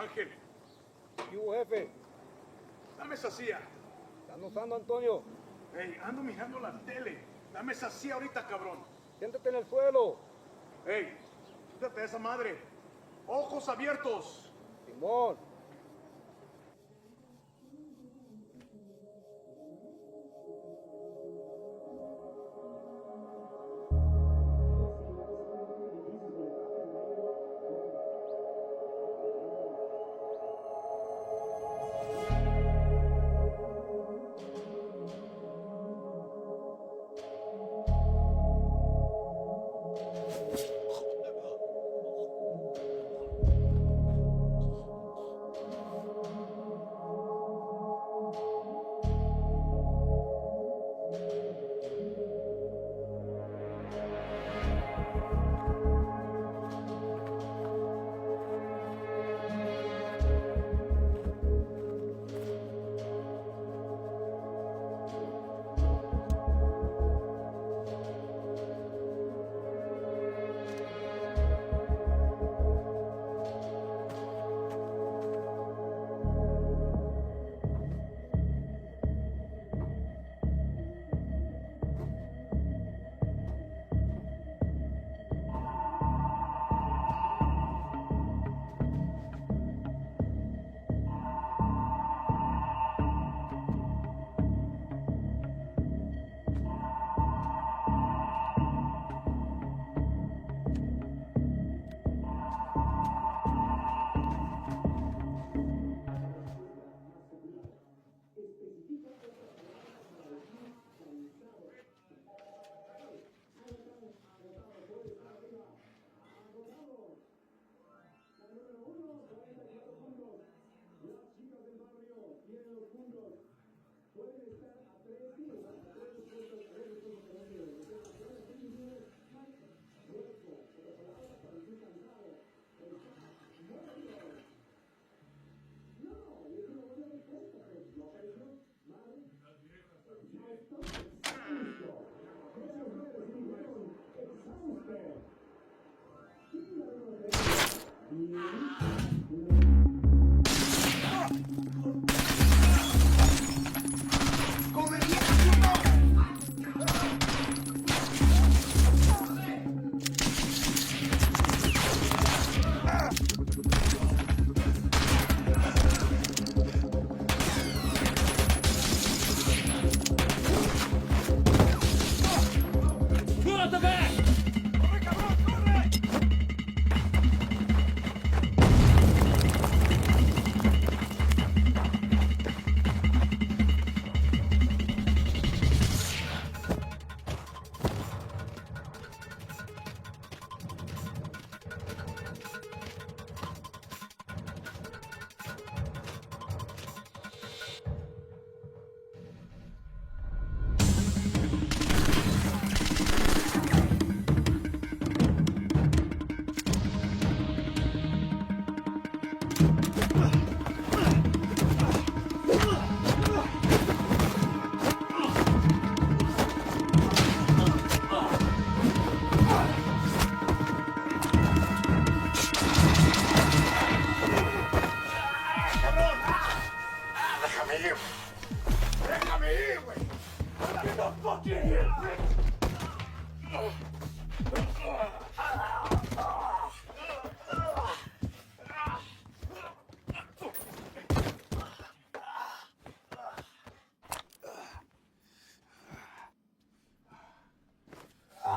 Ángel, ¿Qué hubo, jefe? dame esa silla. ¿Están usando, Antonio? Hey, ando mirando la tele. Dame esa silla ahorita, cabrón. Siéntate en el suelo. Hey, quítate esa madre. Ojos abiertos. Simón.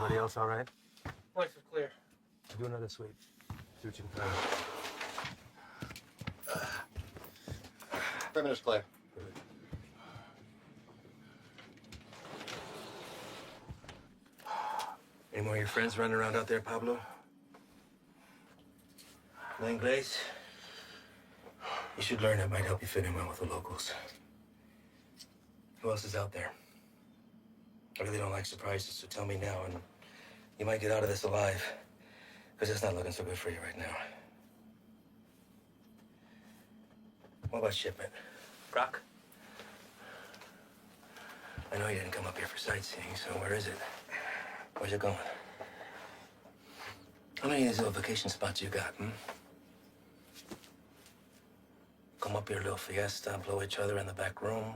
Everybody else all right? Life is clear. Do another sweep. See what you can find. Perimeter's clear. Any more of your friends running around out there, Pablo? No Inglish? You should learn. It might help you fit in well with the locals. Who else is out there? I really don't like surprises, so tell me now, and you might get out of this alive, because it's not looking so good for you right now. What about shipment? Brock? I know you didn't come up here for sightseeing, so where is it? Where's it going? How many of these little vacation spots you got, come up here, a little fiesta, blow each other in the back room.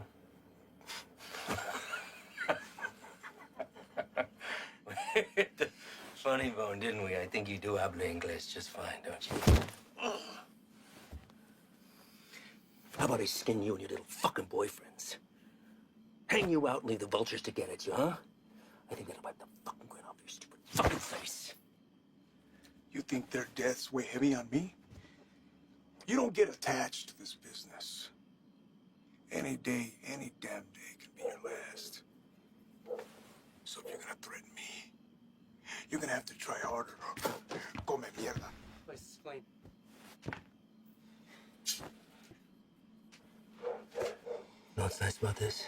Funny bone, didn't we? I think you do habla English just fine, don't you? How about I skin you and your little fucking boyfriends? Hang you out and leave the vultures to get at you, huh? I think that'll wipe the fucking grin off your stupid fucking face. You think their deaths weigh heavy on me? You don't get attached to this business. Any day, any damn day can be your last. So if you're gonna threaten me, you're gonna have to try harder. Come mierda. Please explain. You know what's nice about this?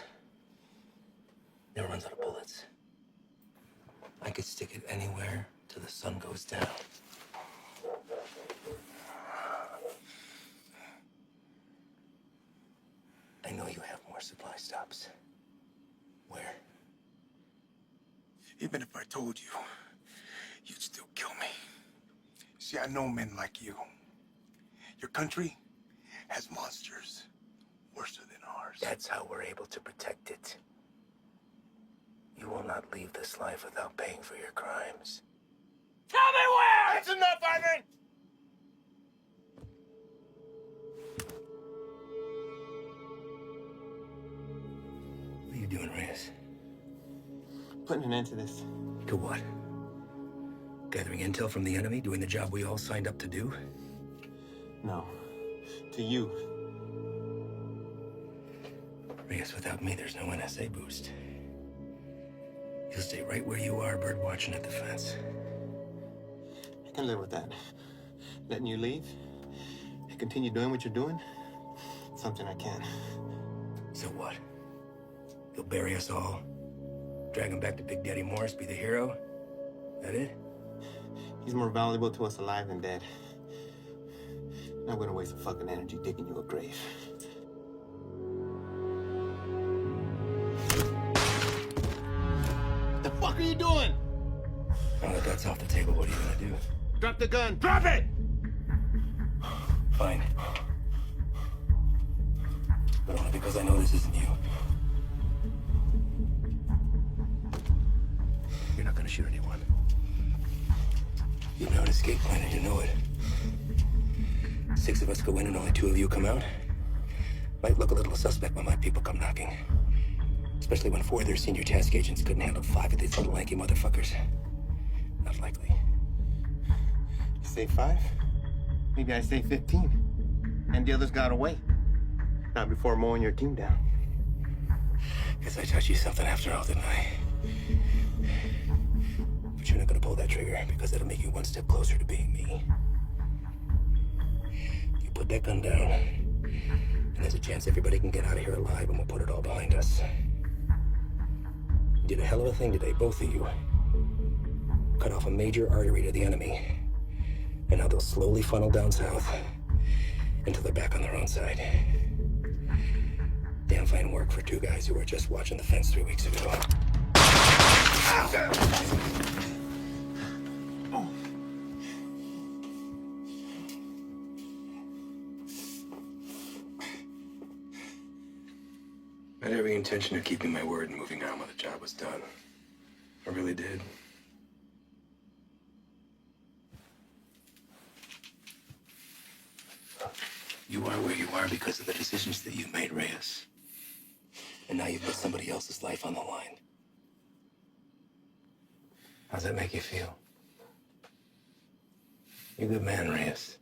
Never runs out of bullets. I could stick it anywhere till the sun goes down. I know you have more supply stops. Where? Even if I told you, you'd still kill me. See, I know men like you. Your country has monsters worse than ours. That's how we're able to protect it. You will not leave this life without paying for your crimes. Tell me where! That's enough, Ivan! What are you doing, Reyes? Putting an end to this. To what? Gathering intel from the enemy, doing the job we all signed up to do? No. To you. Reyes, without me, there's no NSA boost. You'll stay right where you are, bird watching at the fence. I can live with that. Letting you leave and continue doing what you're doing, something I can. So what? You'll bury us all? Drag him back to Big Daddy Morris, be the hero? That it? He's more valuable to us alive than dead. Not gonna waste the fucking energy digging you a grave. The fuck are you doing? Now that that's off the table, what are you gonna do? Drop the gun. Drop it! Fine. But only because I know this isn't you. You're not gonna shoot anyone. You know an escape plan and you know it. 6 of us go in and only 2 of you come out. Might look a little suspect when my people come knocking. Especially when 4 of their senior task agents couldn't handle 5 of these little lanky motherfuckers. Not likely. You say 5? Maybe I say 15. And the others got away. Not before mowing your team down. Guess I taught you something after all, didn't I? But you're not gonna pull that trigger because that'll make you one step closer to being me. You put that gun down, and there's a chance everybody can get out of here alive and we'll put it all behind us. You did a hell of a thing today, both of you. Cut off a major artery to the enemy. And now they'll slowly funnel down south until they're back on their own side. Damn fine work for 2 guys who were just watching the fence 3 weeks ago. I had every intention of keeping my word and moving on when the job was done. I really did. You are where you are because of the decisions that you've made, Reyes. And now you've put somebody else's life on the line. How's that make you feel? You're a good man, Reyes.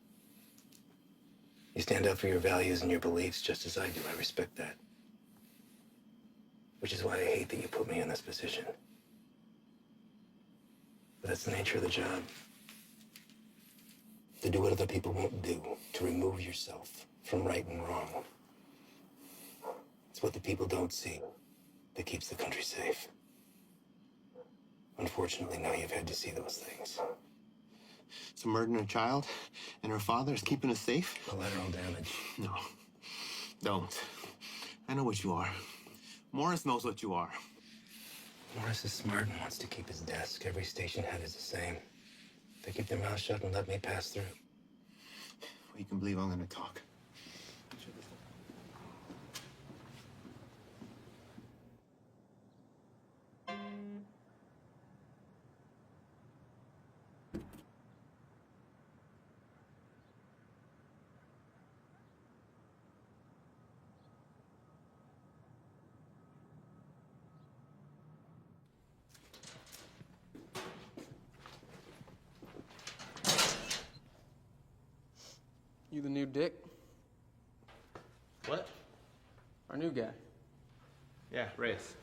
You stand up for your values and your beliefs just as I do. I respect that. Which is why I hate that you put me in this position. But that's the nature of the job. To do what other people won't do. To remove yourself from right and wrong. It's what the people don't see that keeps the country safe. Unfortunately, now you've had to see those things. So murdering a child and her father is keeping us safe? Collateral damage. No. Don't. I know what you are. Morris knows what you are. Morris is smart and wants to keep his desk. Every station head is the same. They keep their mouth shut and let me pass through. Well, you can believe I'm gonna talk. You the new Dick? What? Our new guy. Yeah, Reyes.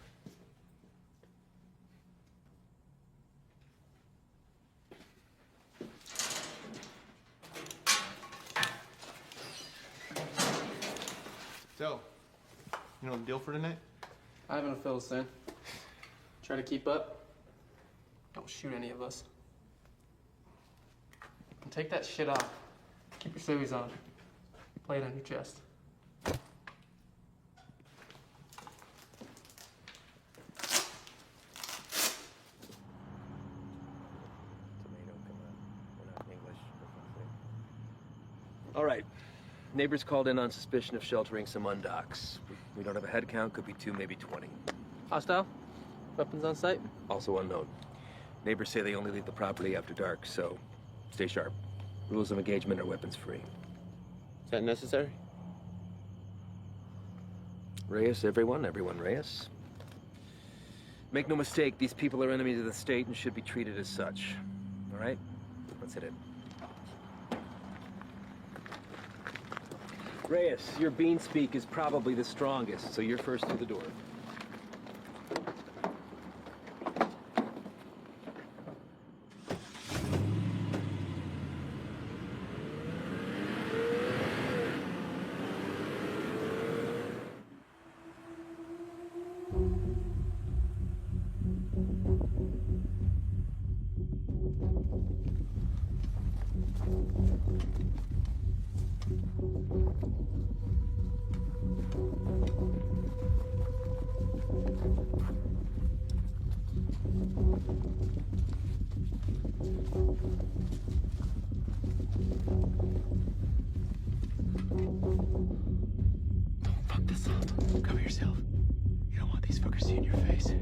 So, you know the deal for tonight? I haven't a Phil's in. Try to keep up. Don't shoot any of us. And take that shit off. Keep your civvies on. Play it on your chest. All right. Neighbors called in on suspicion of sheltering some undocks. We don't have a head count, could be 2, maybe 20. Hostile? Weapons on site? Also unknown. Neighbors say they only leave the property after dark, so stay sharp. Rules of engagement are weapons free. Is that necessary? Reyes, everyone Reyes. Make no mistake, these people are enemies of the state and should be treated as such. All right? Let's hit it. Reyes, your bean speak is probably the strongest, so you're first through the door. Fuck this up. Cover yourself. You don't want these fuckers seeing your face.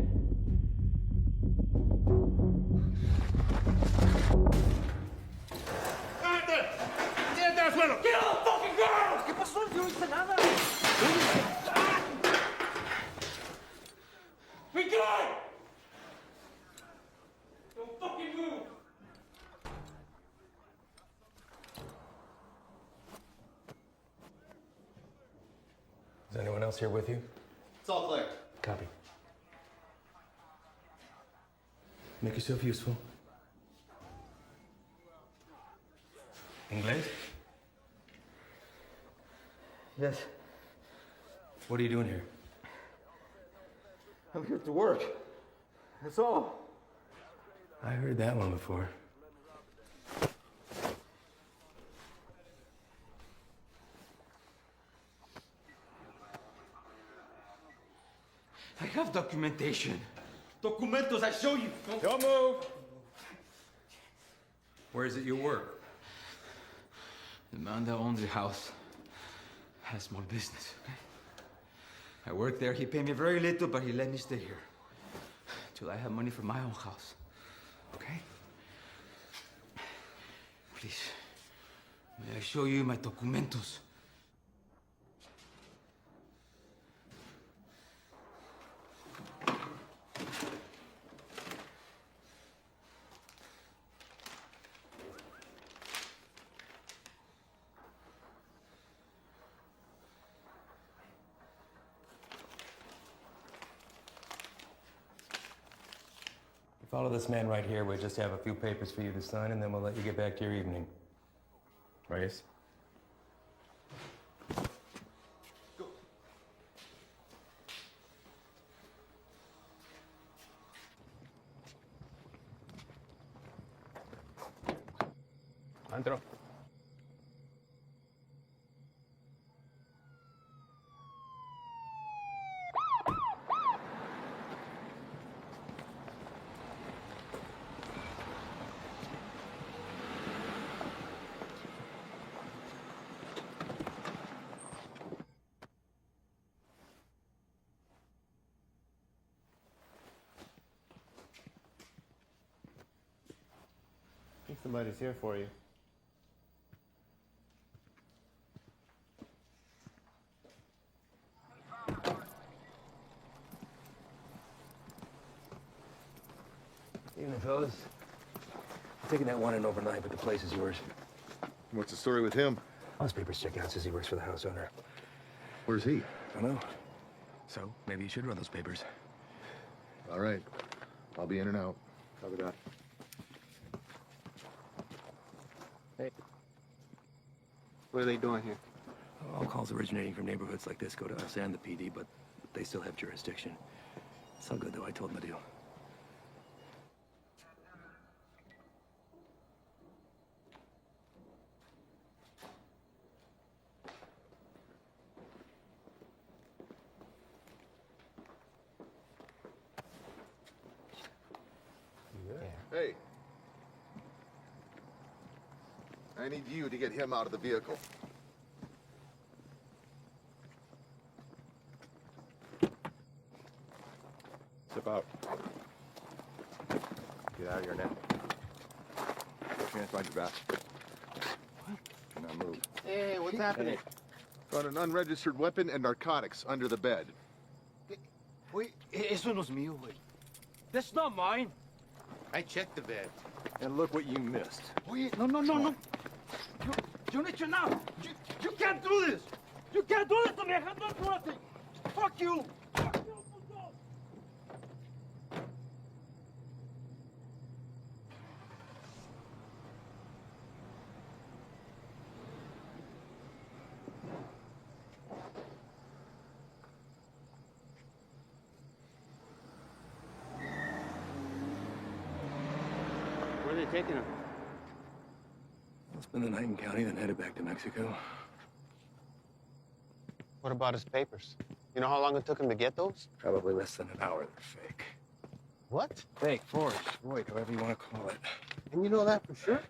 Is anyone else here with you? It's all clear. Copy. Make yourself useful. English? Yes, What are you doing here? I'm here to work. That's all. I heard that one before. I have documentation. Documentos, I show you. Don't move! Where is it you work? The man that owns the house has small business, okay? I work there. He paid me very little, but he let me stay here. Till I have money for my own house, okay? Please, may I show you my documentos? Follow this man right here. We just have a few papers for you to sign, and then we'll let you get back to your evening. Reyes? Antro. I think somebody's here for you. Evening, fellas. I'm taking that one in overnight, but the place is yours. What's the story with him? His papers check out. Says he works for the house owner. Where's he? I don't know. So maybe you should run those papers. All right. I'll be in and out. Copy that. Hey. What are they doing here? All calls originating from neighborhoods like this go to us and the PD, but they still have jurisdiction. It's all good, though. I told them the deal. Hey. I need you to get him out of the vehicle. Step out. Get out of here now. Your hands behind your back. Do not move. Hey, what's happening? Found an unregistered weapon and narcotics under the bed. Wait, eso no es mío, güey. That's not mine. I checked the bed. And look what you missed. Wait, no. You don't need to now. You can't do this. You can't do this to me. I have not do nothing. Fuck you. Fuck you, puto. Where are they taking him? I'll spend the night in county, then headed back to Mexico. What about his papers? You know how long it took him to get those? Probably less than an hour. They're fake. What? Fake, forged, void, however you want to call it. And you know that for sure?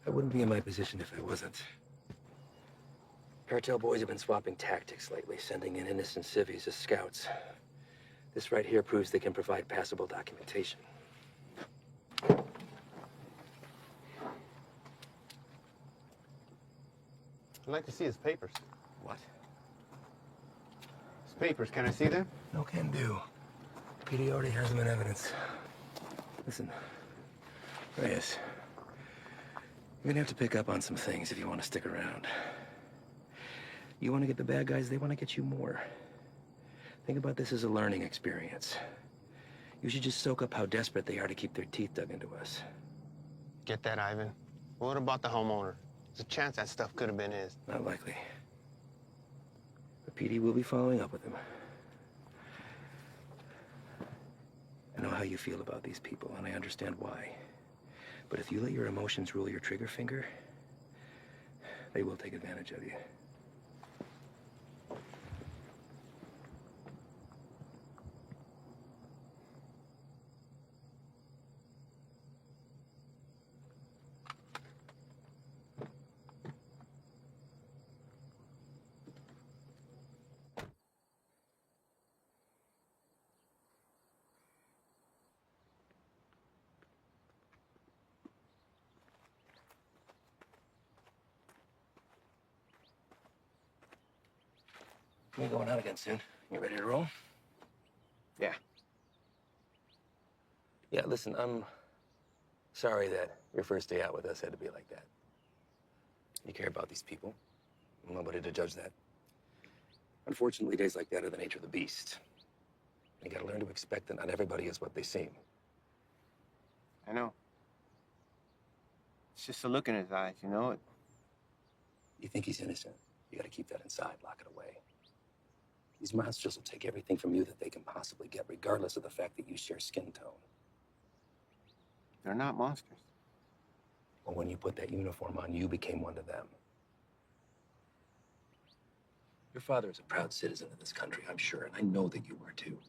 I wouldn't be in my position if I wasn't. Cartel boys have been swapping tactics lately, sending in innocent civvies as scouts. This right here proves they can provide passable documentation. I'd like to see his papers. What? His papers, can I see them? No can do. PD already has them in evidence. Listen, Reyes, you're gonna have to pick up on some things if you want to stick around. You want to get the bad guys, they want to get you more. Think about this as a learning experience. You should just soak up how desperate they are to keep their teeth dug into us. Get that, Ivan. What about the homeowner? There's a chance that stuff could have been his. Not likely. The PD will be following up with him. I know how you feel about these people, and I understand why. But if you let your emotions rule your trigger finger, they will take advantage of you. We're going out again soon. You ready to roll? Yeah. Yeah, listen, I'm sorry that your first day out with us had to be like that. You care about these people. I'm nobody to judge that. Unfortunately, days like that are the nature of the beast. You gotta learn to expect that not everybody is what they seem. I know. It's just a look in his eyes, you know? You think he's innocent. You gotta keep that inside, lock it away. These monsters will take everything from you that they can possibly get, regardless of the fact that you share skin tone. They're not monsters. But when you put that uniform on, you became one to them. Your father is a proud citizen of this country, I'm sure, and I know that you are too.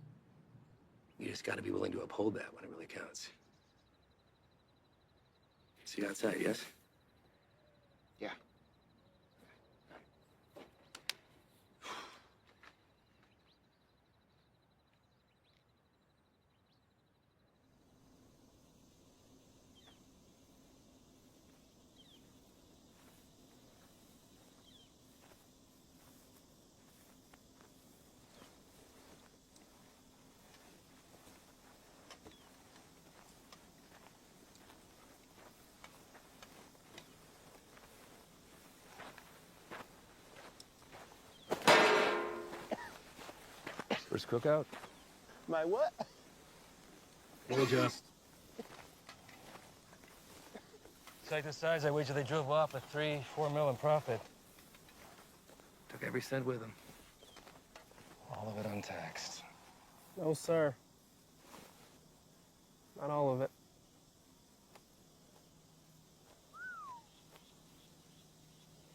You just gotta be willing to uphold that when it really counts. See you outside, yes? Yeah. First cookout? My what? We'll adjust. Like the size, I wager they drove off with 3-4 mil in profit. Took every cent with them. All of it untaxed. No, sir. Not all of it.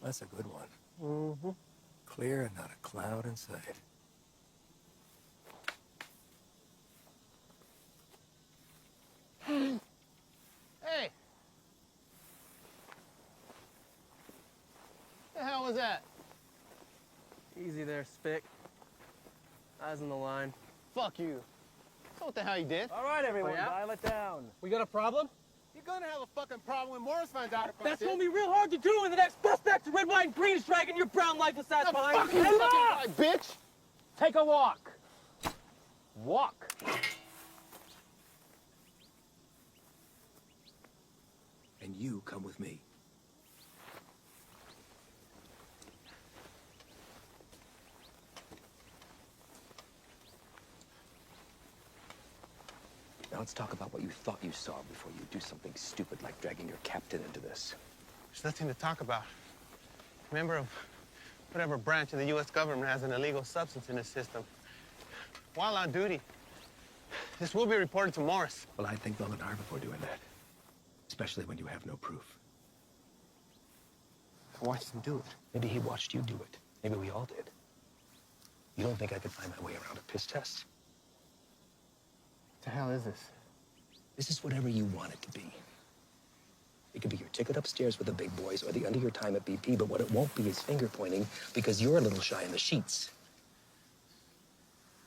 That's a good one. Mm-hmm. Clear and not a cloud in sight. Hey! The hell was that? Easy there, Spick. Eyes on the line. Fuck you. So what the hell you did? All right, everyone, Oh, yeah? dial it down. We got a problem? You're gonna have a fucking problem when Morris finds out about That's this. gonna be real hard to do when the next suspect to red, white, and green is dragging your brown lifeless ass The behind. fucking Hey, guy, look! bitch! Take a walk. Walk. And you come with me. Now let's talk about what you thought you saw before you do something stupid like dragging your captain into this. There's nothing to talk about. Member of whatever branch of the U.S. government has an illegal substance in its system. While on duty, this will be reported to Morris. Well, I'd think long and hard before doing that. Especially when you have no proof. I watched him do it. Maybe he watched you do it. Maybe we all did. You don't think I could find my way around a piss test? What the hell is this? This is whatever you want it to be. It could be your ticket upstairs with the big boys or the end of your time at BP, but what it won't be is finger pointing because you're a little shy in the sheets.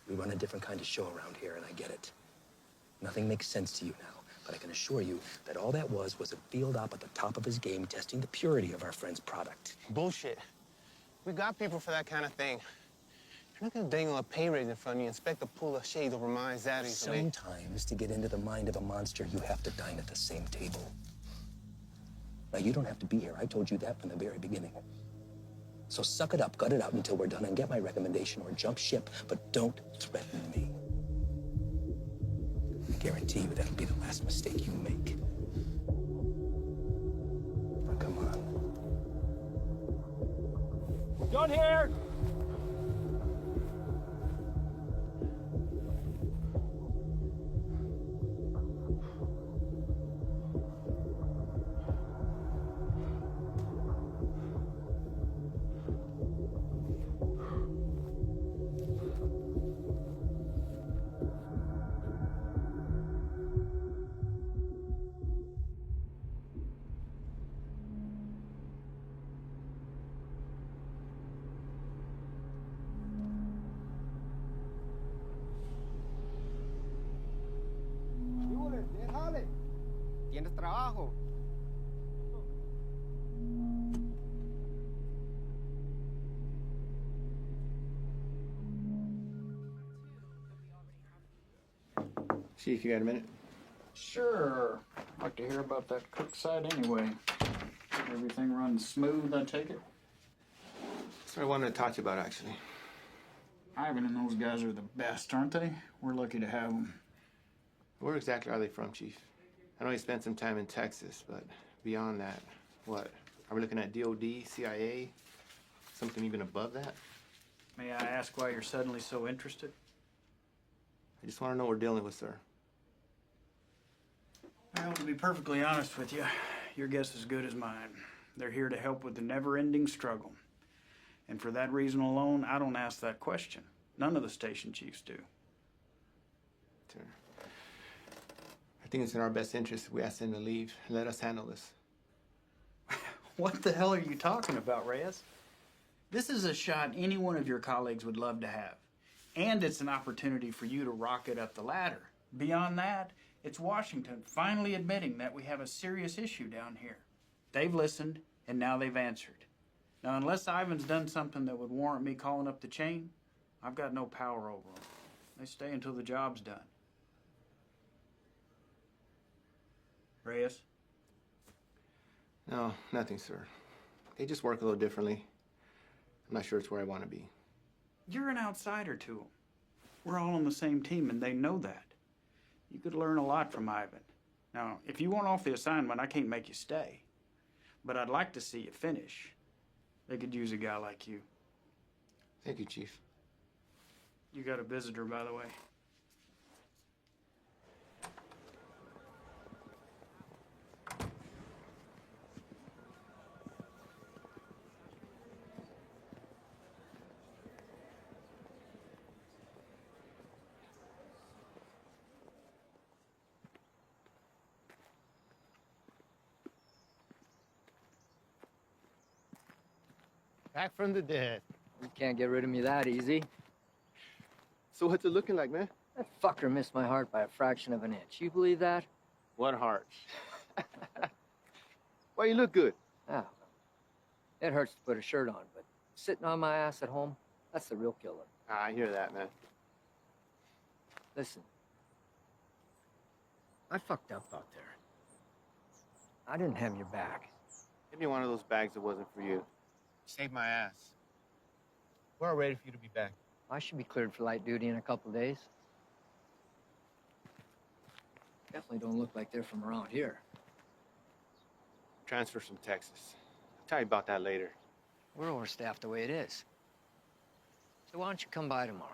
We run a different kind of show around here, and I get it. Nothing makes sense to you now, but I can assure you that all that was a field op at the top of his game testing the purity of our friend's product. Bullshit. We got people for that kind of thing. You're not gonna dangle a pay raise in front of me and expect to pull a shade over my eyes that easily. Sometimes, to get into the mind of a monster, you have to dine at the same table. Now, you don't have to be here. I told you that from the very beginning. So suck it up, gut it out until we're done and get my recommendation or jump ship, but don't threaten me. I guarantee you that'll be the last mistake you make. Now, come on. Done here. Tienes trabajo. Chief, you got a minute? Sure. I'd like to hear about that cook site anyway. Everything runs smooth, I take it? That's what I wanted to talk to you about, actually. Ivan and those guys are the best, aren't they? We're lucky to have them. Where exactly are they from, Chief? I know you spent some time in Texas, but beyond that, what? Are we looking at DOD, CIA, something even above that? May I ask why you're suddenly so interested? I just want to know what we're dealing with, sir. Well, to be perfectly honest with you, your guess is as good as mine. They're here to help with the never-ending struggle. And for that reason alone, I don't ask that question. None of the station chiefs do. Sir, I think it's in our best interest if we ask them to leave and let us handle this. What the hell are you talking about, Reyes? This is a shot any one of your colleagues would love to have. And it's an opportunity for you to rocket up the ladder. Beyond that, it's Washington finally admitting that we have a serious issue down here. They've listened, and now they've answered. Now, unless Ivan's done something that would warrant me calling up the chain, I've got no power over them. They stay until the job's done. Reyes? No, nothing, sir. They just work a little differently. I'm not sure it's where I want to be. You're an outsider to them. We're all on the same team, and they know that. You could learn a lot from Ivan. Now, if you want off the assignment, I can't make you stay. But I'd like to see you finish. They could use a guy like you. Thank you, Chief. You got a visitor, by the way. Back from the dead. You can't get rid of me that easy. So what's it looking like, man? That fucker missed my heart by a fraction of an inch. You believe that? What heart? Why, you look good. Ah, it hurts to put a shirt on, but sitting on my ass at home, that's the real killer. I hear that, man. Listen, I fucked up out there. I didn't have your back. Give me one of those bags that wasn't for you. Saved my ass. We're all ready for you to be back. I should be cleared for light duty in a couple days. Definitely don't look like they're from around here. Transfers from Texas. I'll tell you about that later. We're overstaffed the way it is. So why don't you come by tomorrow?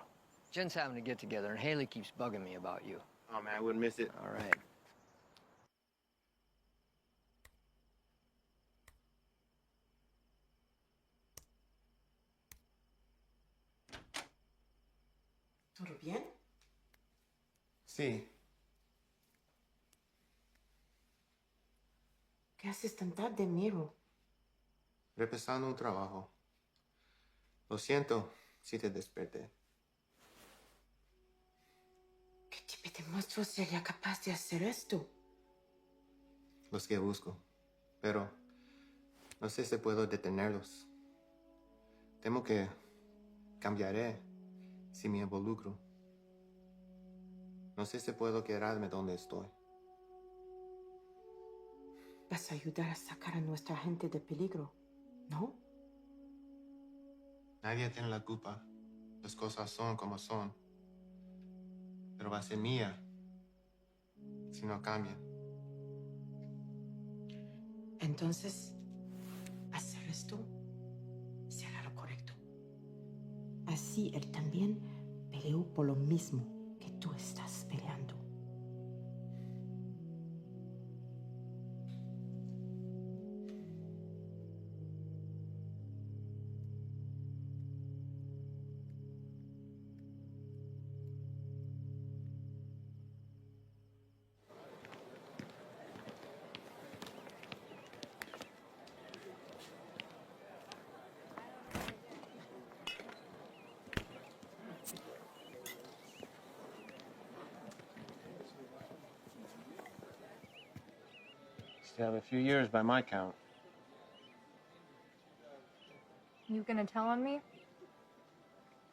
Jen's having to get together, and Haley keeps bugging me about you. Oh, man, I wouldn't miss it. All right. ¿Todo bien? Sí. ¿Qué haces tan tarde, Miro? Repasando un trabajo. Lo siento si te desperté. ¿Qué tipo de monstruo sería capaz de hacer esto? Los que busco. Pero no sé si puedo detenerlos. Temo que cambiaré si me involucro. No sé si puedo quedarme donde estoy. Vas a ayudar a sacar a nuestra gente de peligro, ¿no? Nadie tiene la culpa. Las cosas son como son. Pero va a ser mía si no cambian. Entonces, hacer esto será lo correcto. Así él también peleó por lo mismo que tú estás peleando. Still have a few years by my count. You gonna tell on me?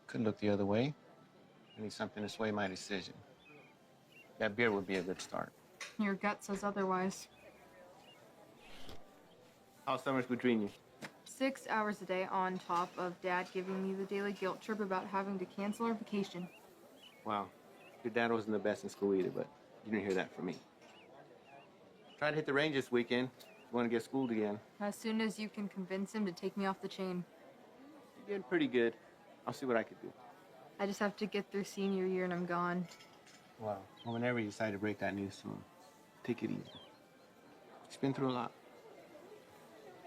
Could look the other way. I need something to sway my decision. That beer would be a good start. Your gut says otherwise. How's summers between you? 6 hours a day on top of Dad giving me the daily guilt trip about having to cancel our vacation. Wow. Your dad wasn't the best in school either, but you didn't hear that from me. Try to hit the range this weekend. You want to get schooled again. As soon as you can convince him to take me off the chain. You're getting pretty good. I'll see what I could do. I just have to get through senior year and I'm gone. Wow. Well, whenever you decide to break that news to him, take it easy. He's been through a lot.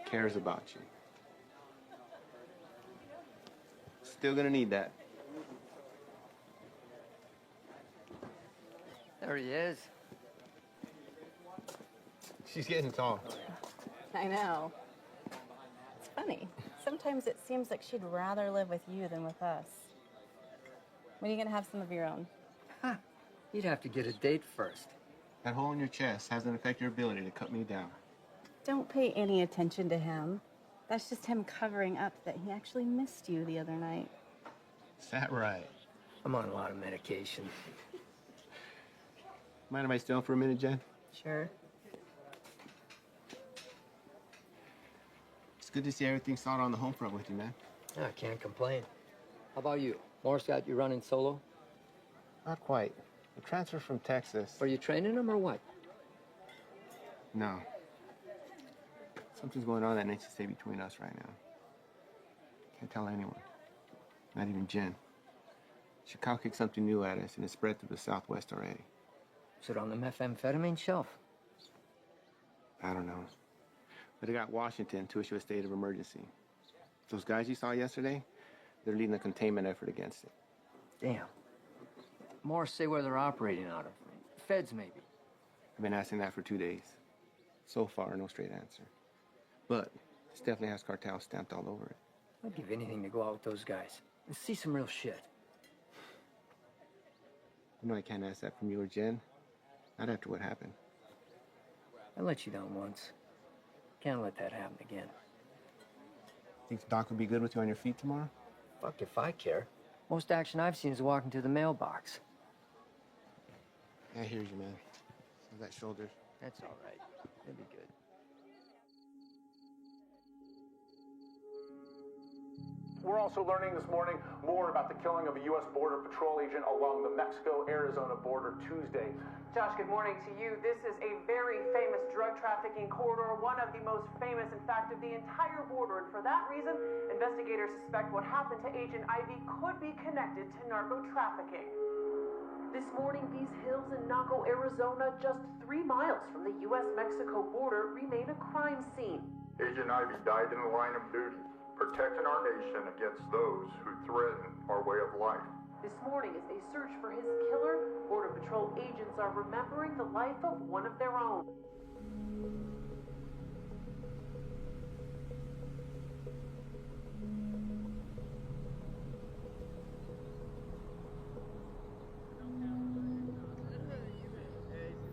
Cares about you. Still gonna need that. There he is. She's getting tall. I know. It's funny. Sometimes it seems like she'd rather live with you than with us. When are you gonna have some of your own? Huh. You'd have to get a date first. That hole in your chest hasn't affected your ability to cut me down. Don't pay any attention to him. That's just him covering up that he actually missed you the other night. Is that right? I'm on a lot of medication. Mind if I stay on for a minute, Jen? Sure. It's good to see everything solid on the home front with you, man. I can't complain. How about you? Morris got you running solo? Not quite. A transfer from Texas. Are you training them or what? No. Something's going on that needs to stay between us right now. Can't tell anyone. Not even Jen. Chicago kicked something new at us, and it spread through the Southwest already. Is it on the methamphetamine shelf? I don't know. But it got Washington to issue a state of emergency. Those guys you saw yesterday, they're leading a containment effort against it. Damn. More say where they're operating out of. Feds, maybe. I've been asking that for 2 days. So far, no straight answer. But this definitely has cartel stamped all over it. I'd give anything to go out with those guys and see some real shit. You know I can't ask that from you or Jen. Not after what happened. I let you down once. Can't let that happen again. Think Doc would be good with you on your feet tomorrow? Fuck if I care. Most action I've seen is walking to the mailbox. I hear you, man. So that shoulder. That's all right. It'll be good. We're also learning this morning more about the killing of a U.S. Border Patrol agent along the Mexico-Arizona border Tuesday. Josh, good morning to you. This is a very famous drug trafficking corridor, one of the most famous, in fact, of the entire border. And for that reason, investigators suspect what happened to Agent Ivy could be connected to narco trafficking. This morning, these hills in Naco, Arizona, just 3 miles from the U.S.-Mexico border, remain a crime scene. Agent Ivy died in the line of duty, protecting our nation against those who threaten our way of life. This morning, as they search for his killer, Border Patrol agents are remembering the life of one of their own.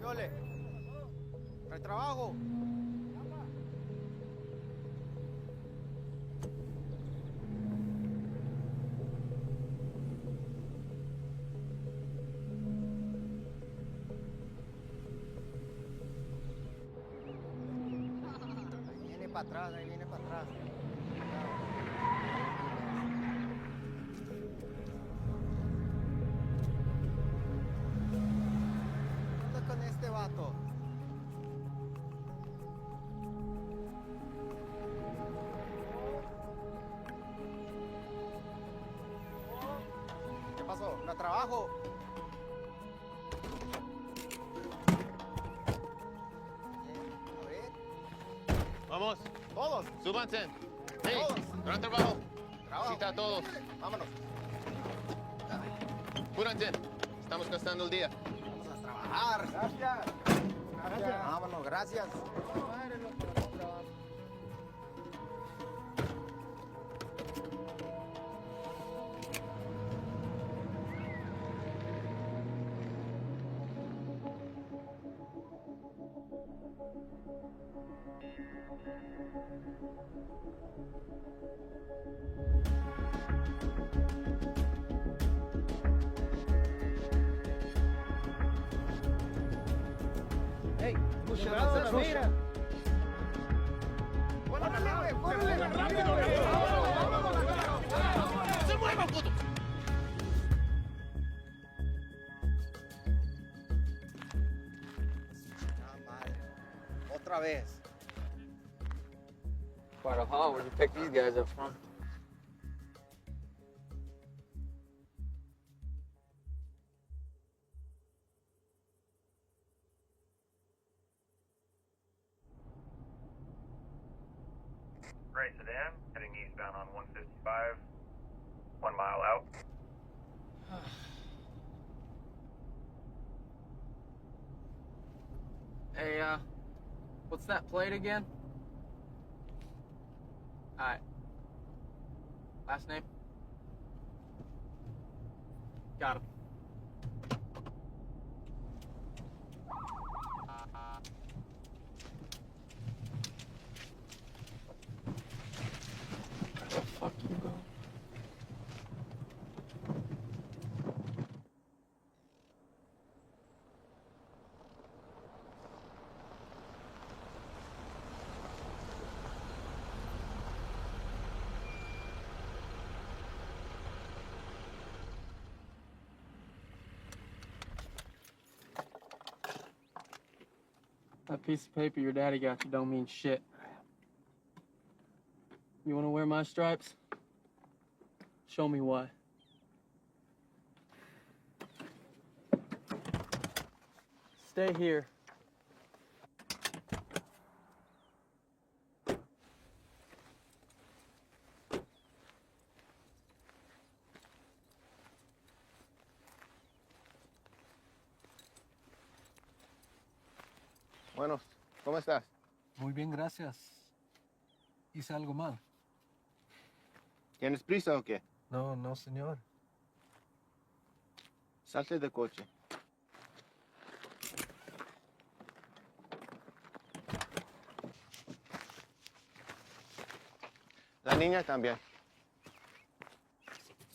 Yole, ¿trae trabajo? Ahí viene para atrás. ¿Qué onda con este vato? ¿Qué pasó? ¿No trabajo? Vamos. Todos. Súbanse. Hey, Todos. gran trabajo. Trabajo. Cita a todos. Vámonos. Apúrense. Estamos gastando el día. Vamos a trabajar. Gracias. Gracias. Vámonos, gracias. Hey, Puxa, mira. ¡Se muevan, puto! Otra vez. Quite a haul when you pick these guys up from. Gray sedan, heading eastbound on 155, 1 mile out. Hey, what's that plate again? Alright. Last name? Got him. Fuck you, bro. That piece of paper your daddy got you don't mean shit. You want to wear my stripes? Show me why. Stay here. Bueno, ¿cómo estás? Muy bien, gracias. ¿Hice algo mal? ¿Tienes prisa o qué? No, no, señor. Salte del coche. La niña también.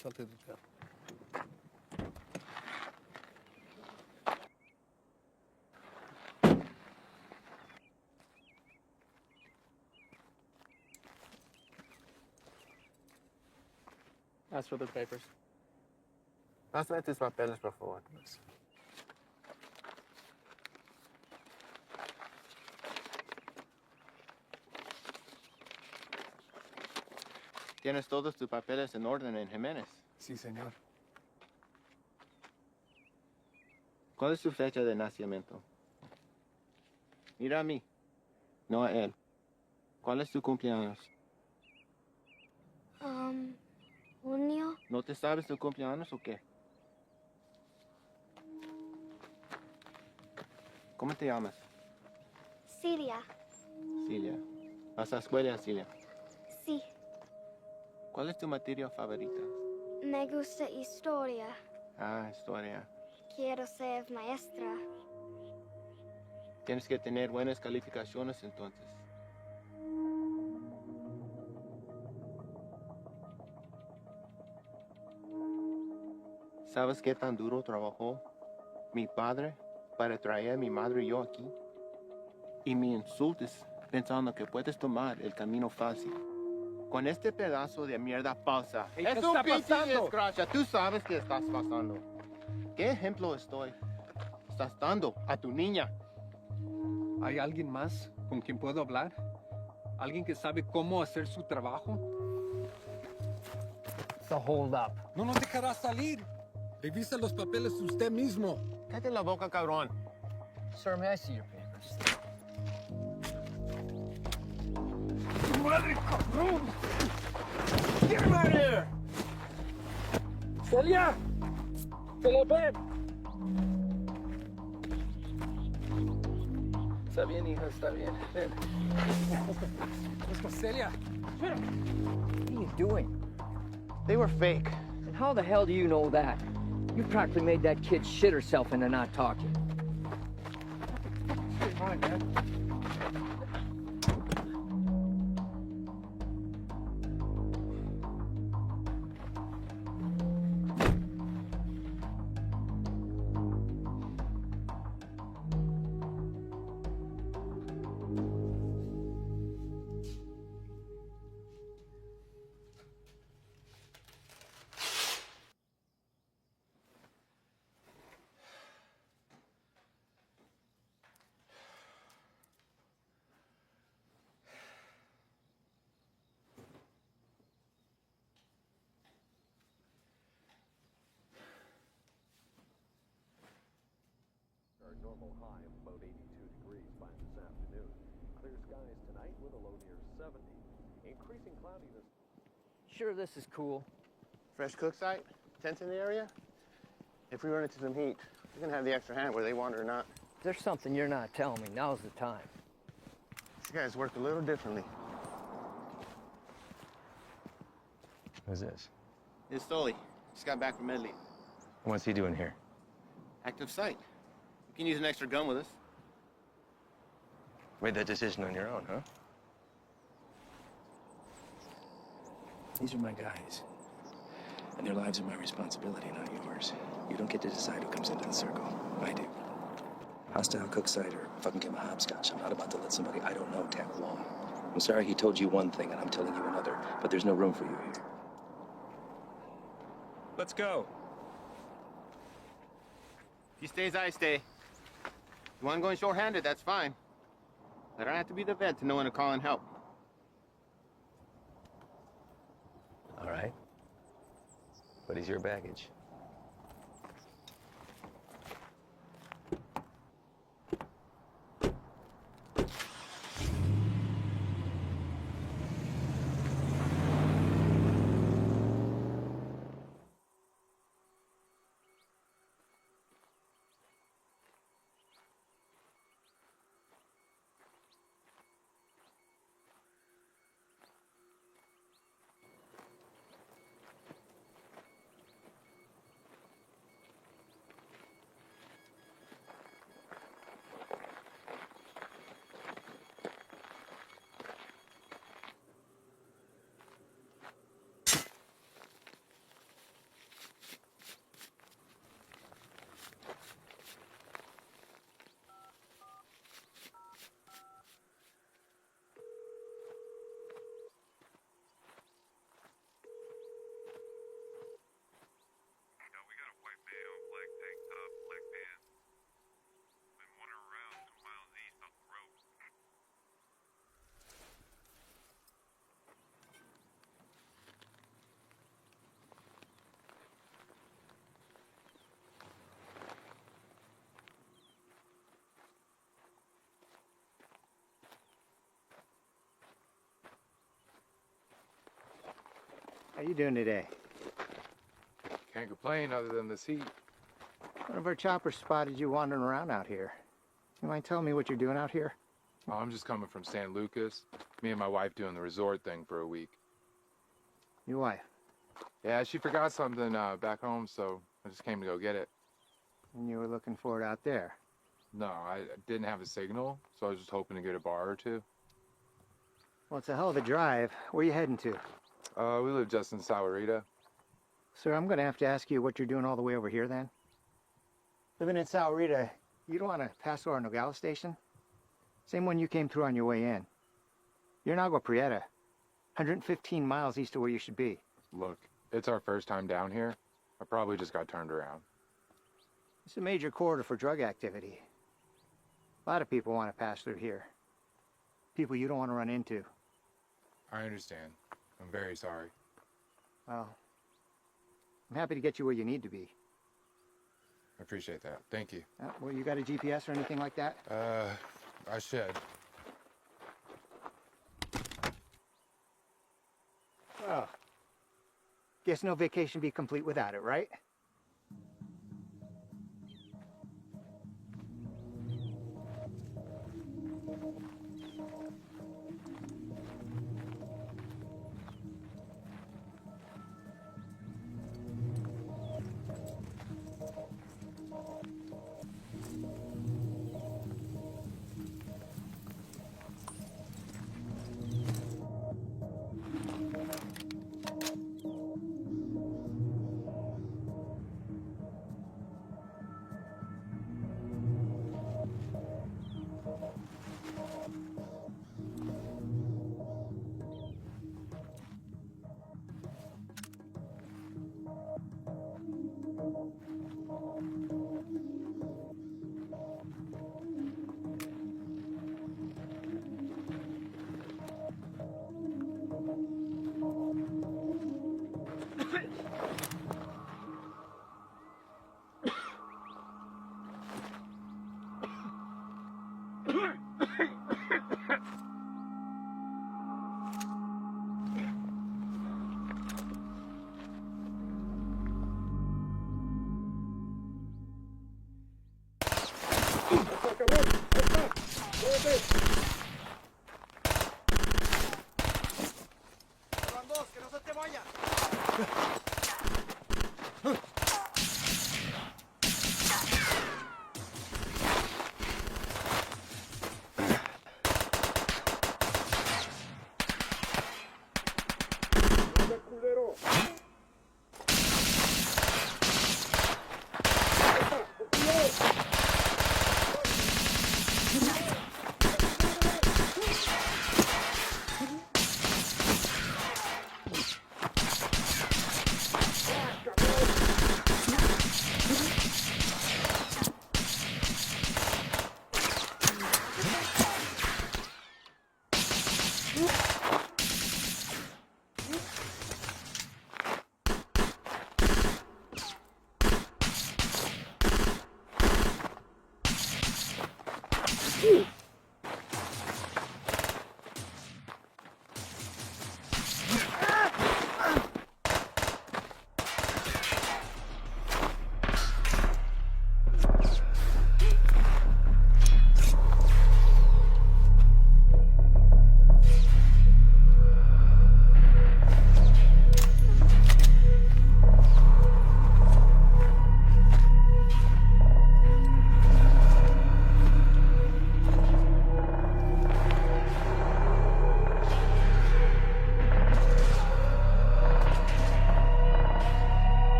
Salte del carro. Ask for the papers. Pásame tus papeles, por favor. ¿Tienes todos tus papeles en orden en Jiménez? Sí, señor. ¿Cuál es su fecha de nacimiento? Mira a mí, no a él. ¿Cuál es tu cumpleaños? Junio. ¿No te sabes tu cumpleaños o qué? ¿Cómo te llamas? Siria. Cilia. ¿Vas a la escuela, Cilia? Sí. ¿Cuál es tu materia favorita? Me gusta historia. Ah, historia. Quiero ser maestra. Tienes que tener buenas calificaciones entonces. ¿Sabes qué tan duro trabajó mi padre para traer a mi madre y yo aquí? Y me insultes pensando que puedes tomar el camino fácil. Con este pedazo de mierda falsa. Hey, ¿qué es está un pinche pasando? desgracia. Tú sabes qué estás pasando. ¿Qué ejemplo estás dando a tu niña? ¿Hay alguien más con quien puedo hablar? ¿Alguien que sabe cómo hacer su trabajo? It's a hold up. No nos dejará salir. Revisa los papeles usted mismo. Cállate la boca, cabrón. Sir, may I see your papers? ¡Madre, cabrón! ¡Get him out of here! ¡Celia! ¡Celia, ven! Está bien, hija, está bien. Ven. Let's go, Celia. What are you doing? They were fake. And how the hell do you know that? You practically made that kid shit herself into not talking. Come on, man. Our normal high of about 82 degrees by this afternoon. Clear skies tonight with a low near 70. Increasing cloudiness. Sure, this is cool. Fresh cook site? Tents in the area? If we run into some heat, we can have the extra hand whether they want it or not. There's something you're not telling me. Now's the time. These guys work a little differently. Who's this? It's Stoli. Just got back from Italy. What's he doing here? Active site. You can use an extra gun with us. Made that decision on your own, huh? These are my guys. And their lives are my responsibility, not yours. You don't get to decide who comes into the circle. I do. Hostile cook site or fucking give him a hopscotch. I'm not about to let somebody I don't know tag along. I'm sorry he told you one thing and I'm telling you another, but there's no room for you here. Let's go. If he stays, I stay. You want him going short-handed, that's fine. I don't have to be the vet to know when to call and help. All right. What is your baggage? How you doing today? Can't complain other than this heat. One of our choppers spotted you wandering around out here. You mind telling me what you're doing out here? Oh, I'm just coming from San Lucas. Me and my wife doing the resort thing for a week. Your wife? Yeah, she forgot something back home, so I just came to go get it. And you were looking for it out there? No, I didn't have a signal, so I was just hoping to get a bar or two. Well, it's a hell of a drive. Where are you heading to? We live just in Sahuarita. Sir, I'm going to have to ask you what you're doing all the way over here then. Living in Sahuarita, you don't want to pass through our Nogales station? Same one you came through on your way in. You're in Agua Prieta, 115 miles east of where you should be. Look, it's our first time down here. I probably just got turned around. It's a major corridor for drug activity. A lot of people want to pass through here. People you don't want to run into. I understand. I'm very sorry. Well, I'm happy to get you where you need to be. I appreciate that. Thank you. Well, you got a GPS or anything like that? I should. Well, guess no vacation be complete without it, right?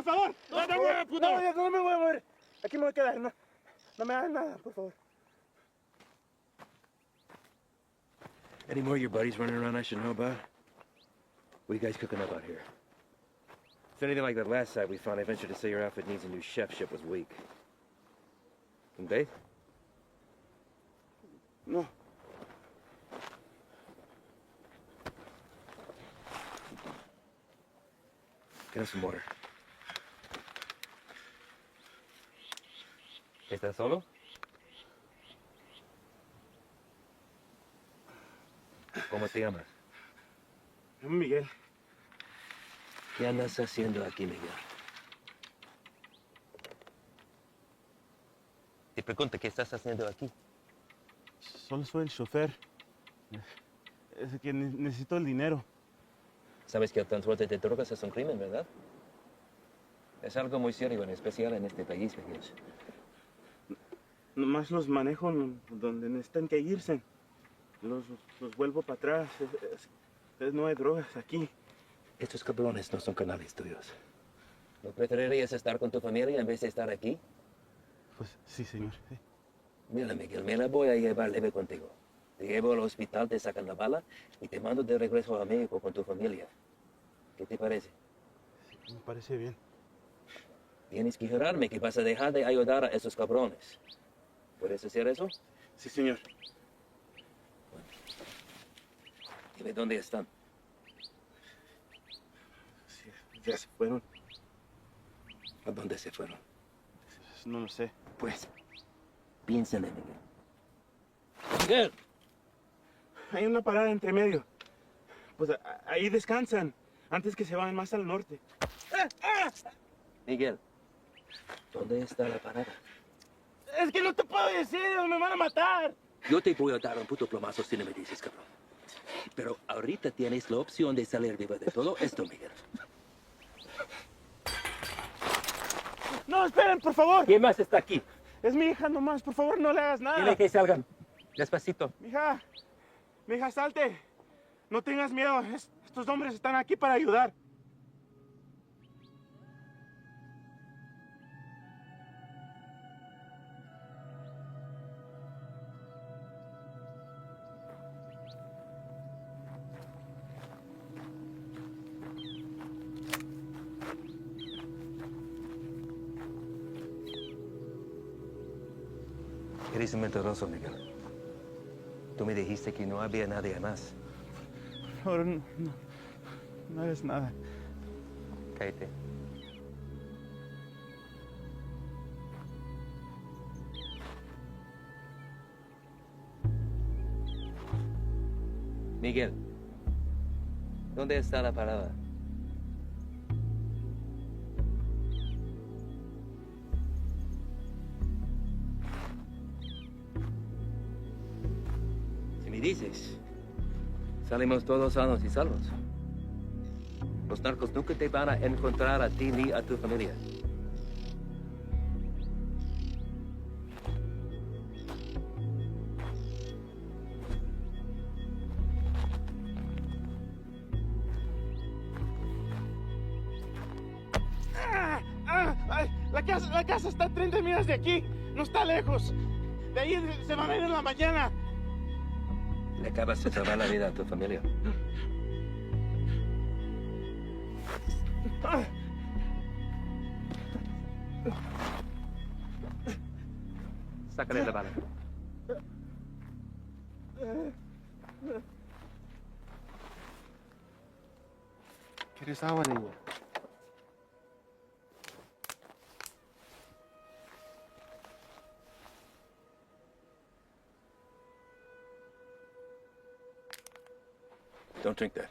favor. No me voy a mover. Aquí me voy a quedar. No me hagan nada, por favor. Any more of your buddies running around I should know about? What are you guys cooking up out here? If anything like that last site we found, I venture to say your outfit needs a new chef. Ship was weak. And Dave? No. Get us some water. ¿Estás solo? ¿Cómo te llamas? Miguel. ¿Qué andas haciendo aquí, Miguel? Te pregunto, ¿qué estás haciendo aquí? Solo soy el chofer. Es que necesito el dinero. Sabes que el transporte de drogas es un crimen, ¿verdad? Es algo muy serio, en especial en este país, Miguel. Nomás los manejo donde necesitan que irse. Los vuelvo para atrás. No hay drogas aquí. Estos cabrones no son canales tuyos. ¿No preferirías estar con tu familia en vez de estar aquí? Pues sí, señor. Sí. Mira, Miguel, me la voy a llevar leve contigo. Te llevo al hospital, te sacan la bala y te mando de regreso a México con tu familia. ¿Qué te parece? Sí, me parece bien. Tienes que jurarme que vas a dejar de ayudar a esos cabrones. ¿Puedes hacer eso? Sí, señor. Bueno. Dime dónde están. Sí, ya se fueron. ¿A dónde se fueron? No lo sé. Pues, piensa en él, Miguel. ¡Miguel! Hay una parada entre medio. Pues ahí descansan, antes que se vayan más al norte. Miguel, ¿dónde está la parada? Es que no te puedo decir, me van a matar. Yo te voy a dar un puto plomazo si no me dices, cabrón. Pero ahorita tienes la opción de salir viva de todo esto, Miguel. No, esperen, por favor. ¿Quién más está aquí? Es mi hija nomás, por favor, no le hagas nada. Dile que salgan. Despacito. Mija, salte. No tengas miedo. Estos hombres están aquí para ayudar. Eres un mentiroso, Miguel. Tú me dijiste que no había nadie más. Ahora no hagas nada. Cállate. Miguel, ¿dónde está la parada? Si me dices, salimos todos sanos y salvos. Los narcos nunca te van a encontrar a ti ni a tu familia. La casa está a 30 millas de aquí. No está lejos. De ahí se van a ir en la mañana. Le acabas de salvar la vida a tu familia. Sácale la bala. ¿Quieres agua, niña? Don't drink that.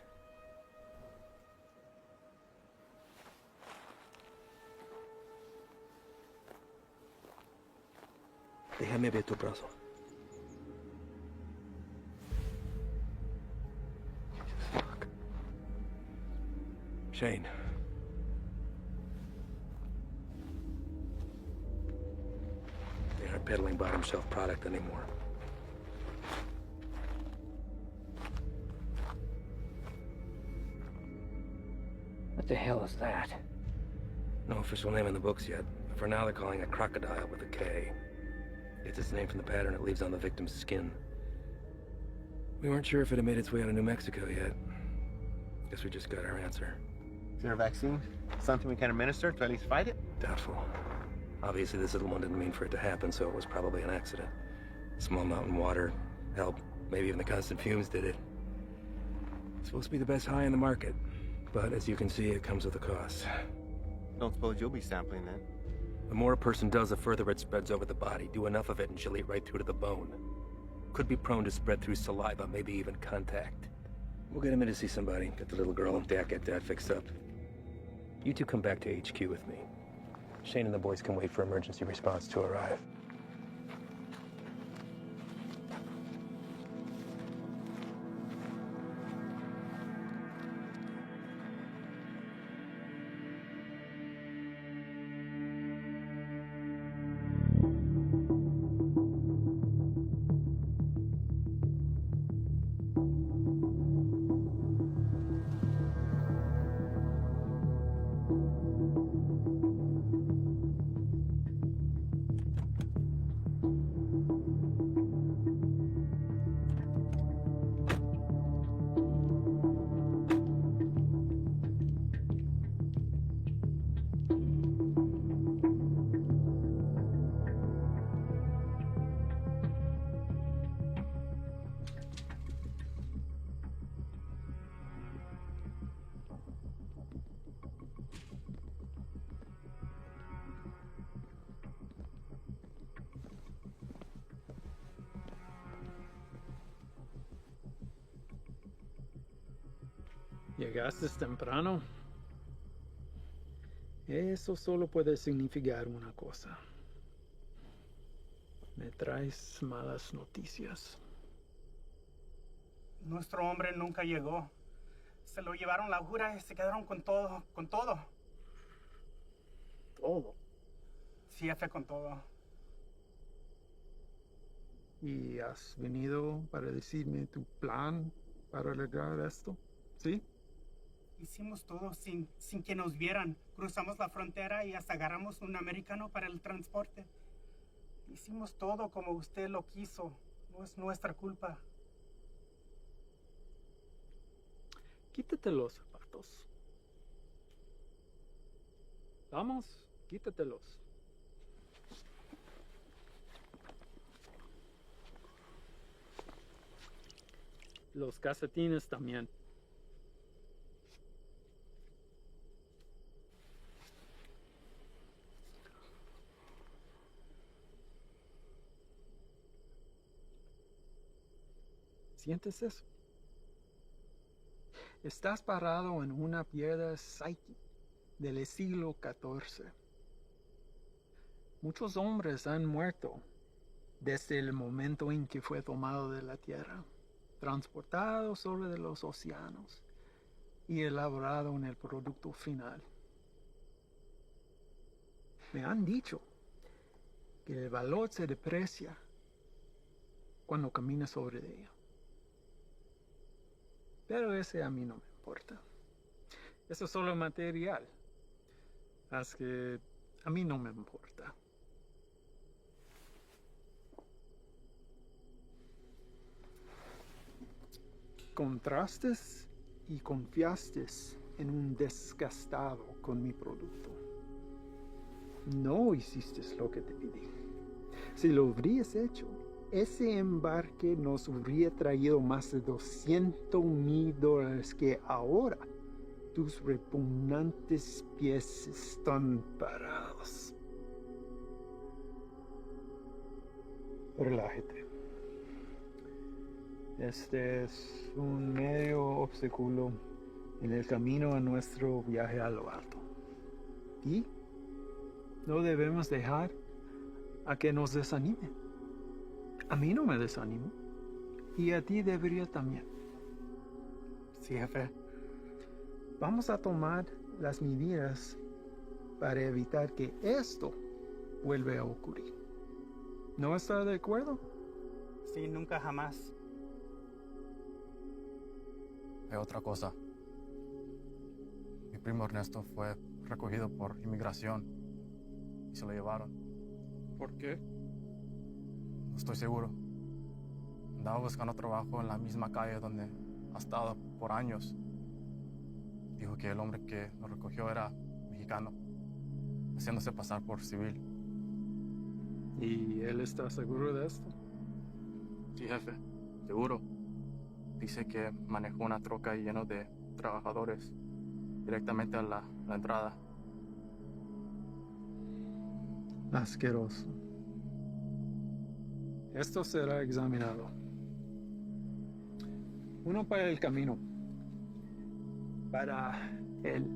Déjame ver tu brazo. Fuck. Shane. They aren't peddling bottom shelf product anymore. What the hell is that? No official name in the books yet. For now, they're calling it crocodile with a K. It's its name from the pattern it leaves on the victim's skin. We weren't sure if it had made its way out of New Mexico yet. Guess we just got our answer. Is there a vaccine? Something we can administer to at least fight it? Doubtful. Obviously, this little one didn't mean for it to happen, so it was probably an accident. Small mountain water, help, maybe even the constant fumes did it. It's supposed to be the best high in the market, but as you can see, it comes with a cost. Don't suppose you'll be sampling then? The more a person does, the further it spreads over the body. Do enough of it and she'll eat right through to the bone. Could be prone to spread through saliva, maybe even contact. We'll get him in to see somebody, get the little girl and Dak get that fixed up. You two come back to HQ with me. Shane and the boys can wait for emergency response to arrive. Llegaste temprano. Eso solo puede significar una cosa. Me traes malas noticias. Nuestro hombre nunca llegó. Se lo llevaron la jura y se quedaron con todo, con todo. ¿Todo? Sí, jefe, con todo. ¿Y has venido para decirme tu plan para lograr esto? ¿Sí? Hicimos todo sin que nos vieran. Cruzamos la frontera y hasta agarramos un americano para el transporte. Hicimos todo como usted lo quiso. No es nuestra culpa. Quítate los zapatos. Vamos, quítatelos. Los calcetines también. ¿Sientes eso? Estás parado en una piedra Psyche del siglo XIV. Muchos hombres han muerto desde el momento en que fue tomado de la tierra, transportado sobre los océanos y elaborado en el producto final. Me han dicho que el valor se deprecia cuando caminas sobre ella. Pero ese a mí no me importa. Eso es solo material. Así que a mí no me importa. Contrastes y confiaste en un desgastado con mi producto. No hiciste lo que te pedí. Si lo hubieras hecho, ese embarque nos hubiera traído más de $200,000 que ahora tus repugnantes pies están parados. Relájate. Este es un medio obstáculo en el camino a nuestro viaje a lo alto. Y no debemos dejar a que nos desanime. A mí no me desanimo. Y a ti debería también. Sí, jefe. Vamos a tomar las medidas para evitar que esto vuelva a ocurrir. ¿No estás de acuerdo? Sí, nunca jamás. Hay otra cosa. Mi primo Ernesto fue recogido por inmigración y se lo llevaron. ¿Por qué? No estoy seguro. Andaba buscando trabajo en la misma calle donde ha estado por años. Dijo que el hombre que lo recogió era mexicano, haciéndose pasar por civil. ¿Y él está seguro de esto? Sí, jefe, seguro. Dice que manejó una troca llena de trabajadores directamente a la entrada. Asqueroso. Esto será examinado. Uno para el camino. Para el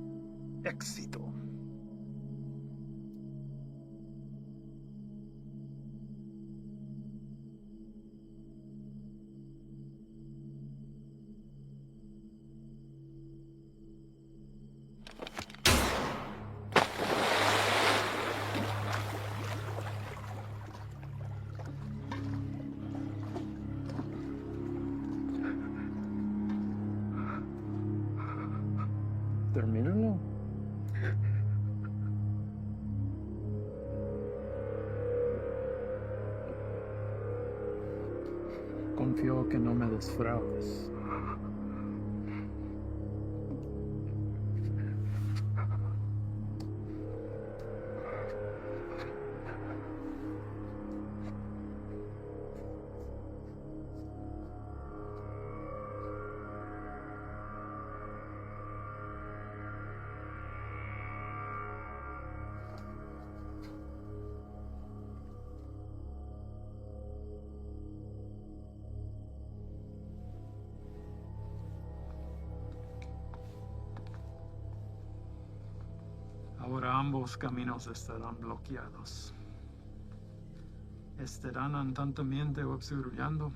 éxito. Termínalo. Confío que no me defraudes. Ahora ambos caminos estarán bloqueados. Estarán andantamente obstruyendo.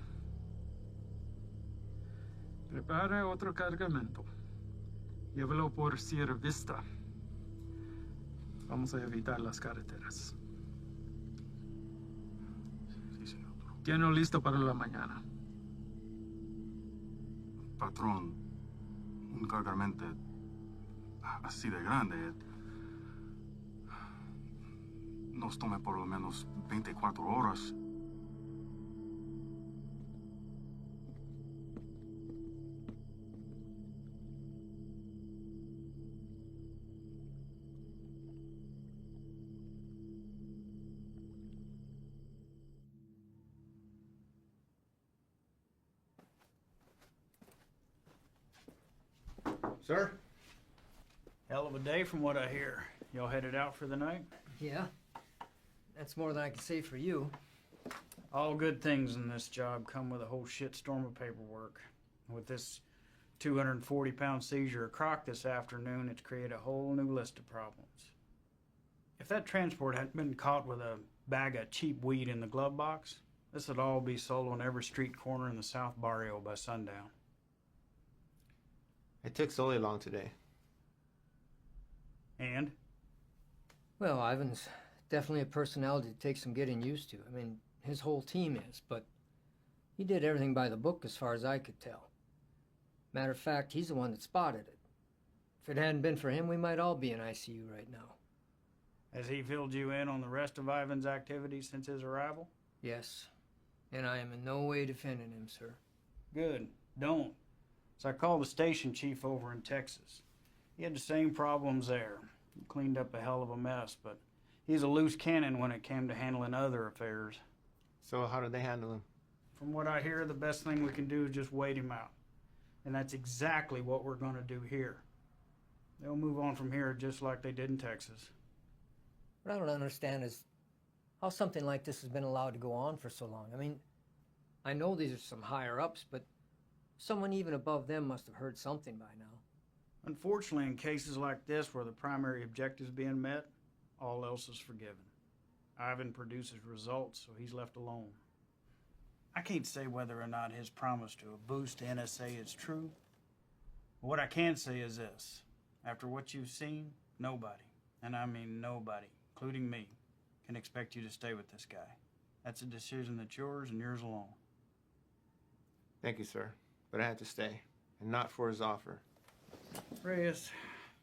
Prepare otro cargamento. Llévelo por Sierra Vista. Vamos a evitar las carreteras. Sí, señor. Tiene listo para la mañana. Patrón, un cargamento así de grande nos tome por lo menos 24 horas. Sir? Hell of a day from what I hear. Y'all headed out for the night? Yeah. That's more than I can say for you. All good things in this job come with a whole shitstorm of paperwork. With this 240-pound seizure of croc this afternoon, it's created a whole new list of problems. If that transport hadn't been caught with a bag of cheap weed in the glove box, this would all be sold on every street corner in the South Barrio by sundown. It took so long today. And? Well, Ivan's definitely a personality that takes some getting used to. I mean, his whole team is, but he did everything by the book as far as I could tell. Matter of fact, he's the one that spotted it. If it hadn't been for him, we might all be in ICU right now. Has he filled you in on the rest of Ivan's activities since his arrival? Yes. And I am in no way defending him, sir. Good. Don't. So I called the station chief over in Texas. He had the same problems there. He cleaned up a hell of a mess, but he's a loose cannon when it came to handling other affairs. So how do they handle him? From what I hear, the best thing we can do is just wait him out. And that's exactly what we're going to do here. They'll move on from here just like they did in Texas. What I don't understand is how something like this has been allowed to go on for so long. I mean, I know these are some higher-ups, but someone even above them must have heard something by now. Unfortunately, in cases like this where the primary objective is being met, all else is forgiven. Ivan produces results, so he's left alone. I can't say whether or not his promise to a boost to NSA is true. But what I can say is this. After what you've seen, nobody, and I mean nobody, including me, can expect you to stay with this guy. That's a decision that's yours and yours alone. Thank you, sir. But I had to stay, and not for his offer. Reyes,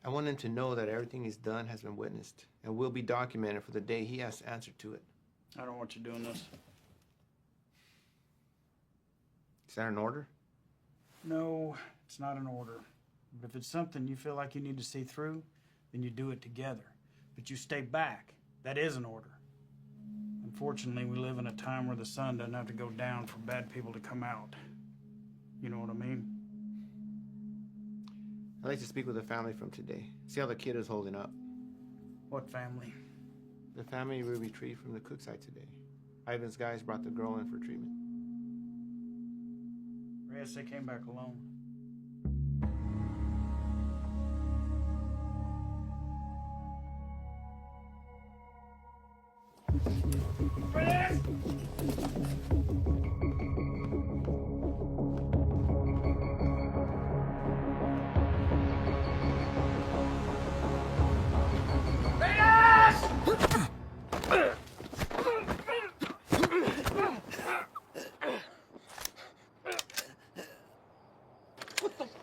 I want him to know that everything he's done has been witnessed and will be documented for the day he has to answer to it. I don't want you doing this. Is that an order? No, it's not an order. But if it's something you feel like you need to see through, then you do it together. But you stay back. That is an order. Unfortunately, we live in a time where the sun doesn't have to go down for bad people to come out. You know what I mean? I'd like to speak with the family from today. See how the kid is holding up. What family? The family we retrieved from the cook site today. Ivan's guys brought the girl in for treatment. Reyes, they came back alone.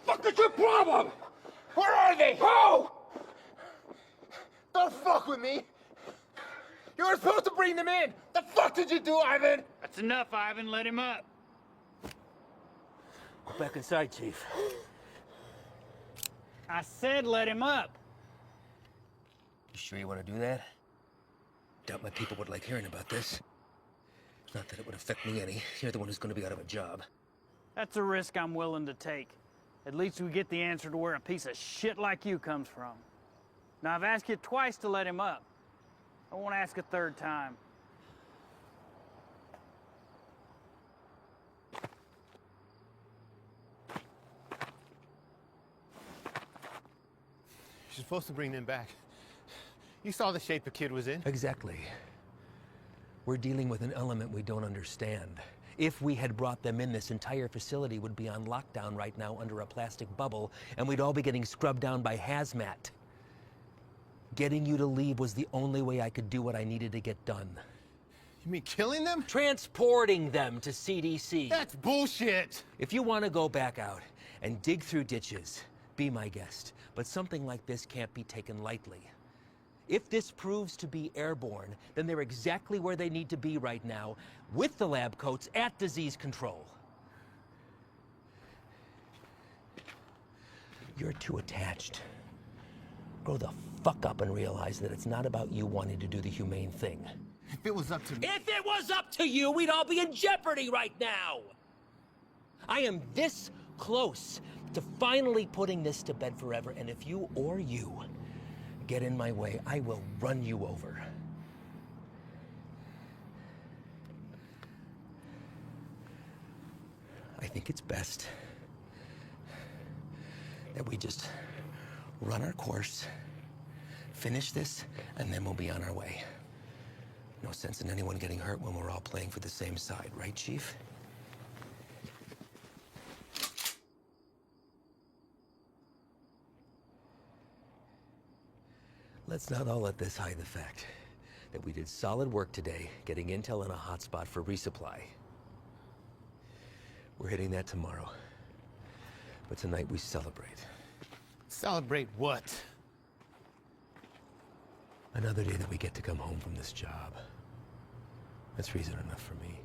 What is your problem? Where are they? Who? Don't fuck with me! You were supposed to bring them in! The fuck did you do, Ivan? That's enough, Ivan. Let him up. Go back inside, Chief. I said let him up. You sure you want to do that? Doubt my people would like hearing about this. Not that it would affect me any. You're the one who's going to be out of a job. That's a risk I'm willing to take. At least we get the answer to where a piece of shit like you comes from. Now, I've asked you twice to let him up. I won't ask a third time. You're supposed to bring them back. You saw the shape the kid was in. Exactly. We're dealing with an element we don't understand. If we had brought them in, this entire facility would be on lockdown right now under a plastic bubble, and we'd all be getting scrubbed down by hazmat. Getting you to leave was the only way I could do what I needed to get done. You mean killing them? Transporting them to CDC. That's bullshit! If you want to go back out and dig through ditches, be my guest. But something like this can't be taken lightly. If this proves to be airborne, then they're exactly where they need to be right now, with the lab coats at disease control. You're too attached. Grow the fuck up and realize that it's not about you wanting to do the humane thing. If it was up to me... If it was up to you, we'd all be in jeopardy right now! I am this close to finally putting this to bed forever, and if you or you get in my way, I will run you over. I think it's best that we just run our course, finish this, and then we'll be on our way. No sense in anyone getting hurt when we're all playing for the same side, right, Chief? Let's not all let this hide the fact that we did solid work today getting intel in a hotspot for resupply. We're hitting that tomorrow. But tonight we celebrate. Celebrate what? Another day that we get to come home from this job. That's reason enough for me.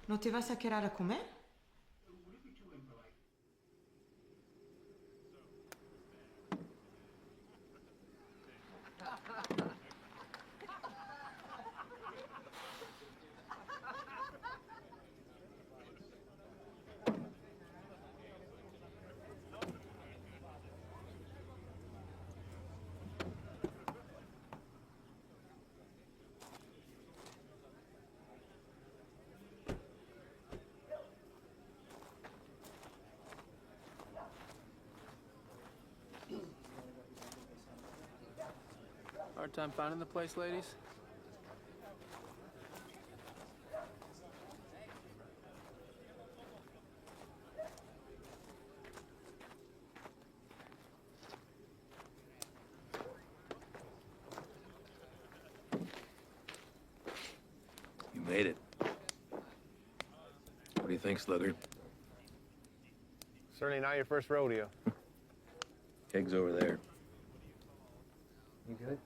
¿No te vas a quedar a comer? Hard time finding the place, ladies? Made it. What do you think, Sluggard? Certainly not your first rodeo. Keg's over there. You good?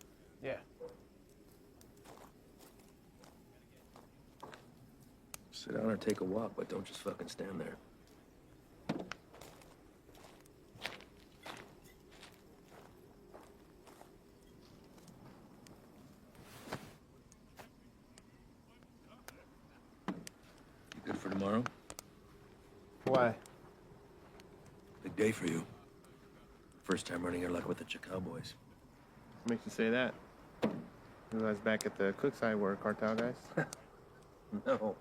Yeah. Sit down or take a walk, but don't just fucking stand there. You good for tomorrow? Why? Big day for you. First time running your luck with the Cowboys. Makes you say that? You guys back at the Cookside were cartel guys? No.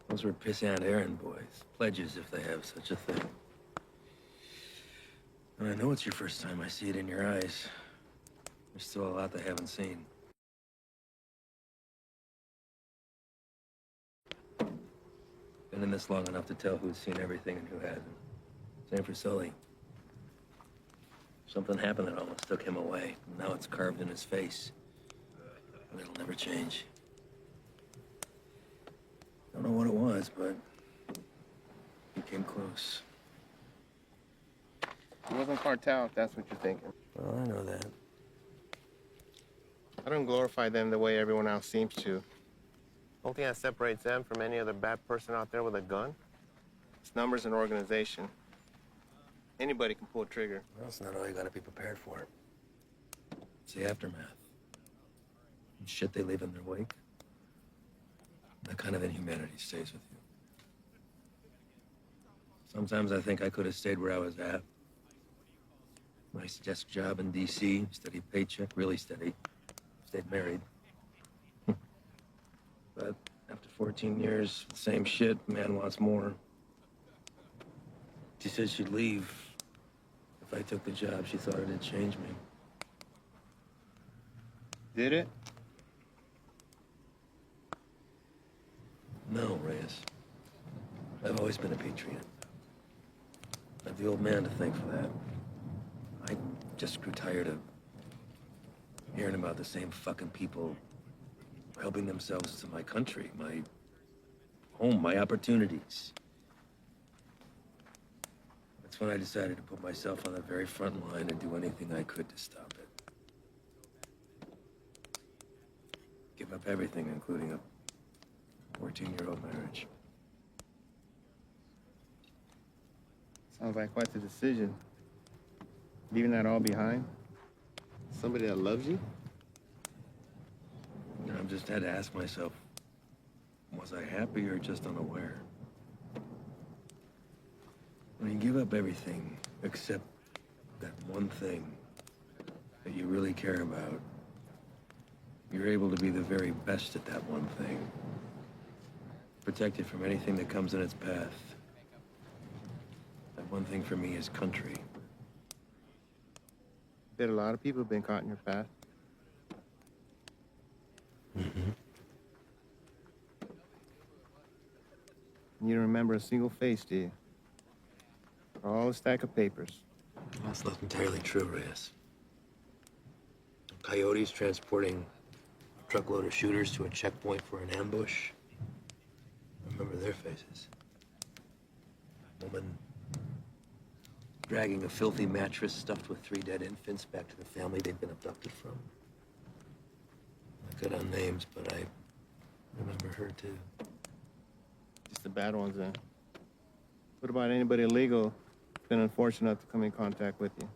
Those were pissant errand boys. Pledges, if they have such a thing. And I know it's your first time. I see it in your eyes. There's still a lot they haven't seen. Been in this long enough to tell who's seen everything and who hasn't. Same for Sully. Something happened that almost took him away. Now it's carved in his face. And it'll never change. Don't know what it was, but he came close. It wasn't cartel, if that's what you're thinking. Well, I know that. I don't glorify them the way everyone else seems to. The only thing that separates them from any other bad person out there with a gun is numbers and organization. Anybody can pull a trigger. Well, that's not all you gotta be prepared for. It's the aftermath. The shit they leave in their wake. That kind of inhumanity stays with you. Sometimes I think I could have stayed where I was at. Nice desk job in D.C., steady paycheck, really steady. Stayed married. But after 14 years, same shit, man wants more. She said she'd leave if I took the job. She thought it'd change me. Did it? No, Reyes. I've always been a patriot. I'm the old man to thank for that. I just grew tired of hearing about the same fucking people helping themselves to my country, my home, my opportunities. That's when I decided to put myself on the very front line and do anything I could to stop it. Give up everything, including a 14-year-old marriage. Sounds like quite the decision. Leaving that all behind? Somebody that loves you? I've just had to ask myself, was I happy or just unaware? When you give up everything except that one thing that you really care about, you're able to be the very best at that one thing. Protected from anything that comes in its path. That one thing for me is country. Bet a lot of people have been caught in your path. Mm-hmm. You don't remember a single face, do you? All a stack of papers. That's not entirely true, Reyes. Coyotes transporting a truckload of shooters to a checkpoint for an ambush. I remember their faces. Woman dragging a filthy mattress stuffed with 3 dead infants back to the family they'd been abducted from. I cut on names, but I remember her too. Just the bad ones, then. What about anybody illegal who's been unfortunate enough to come in contact with you?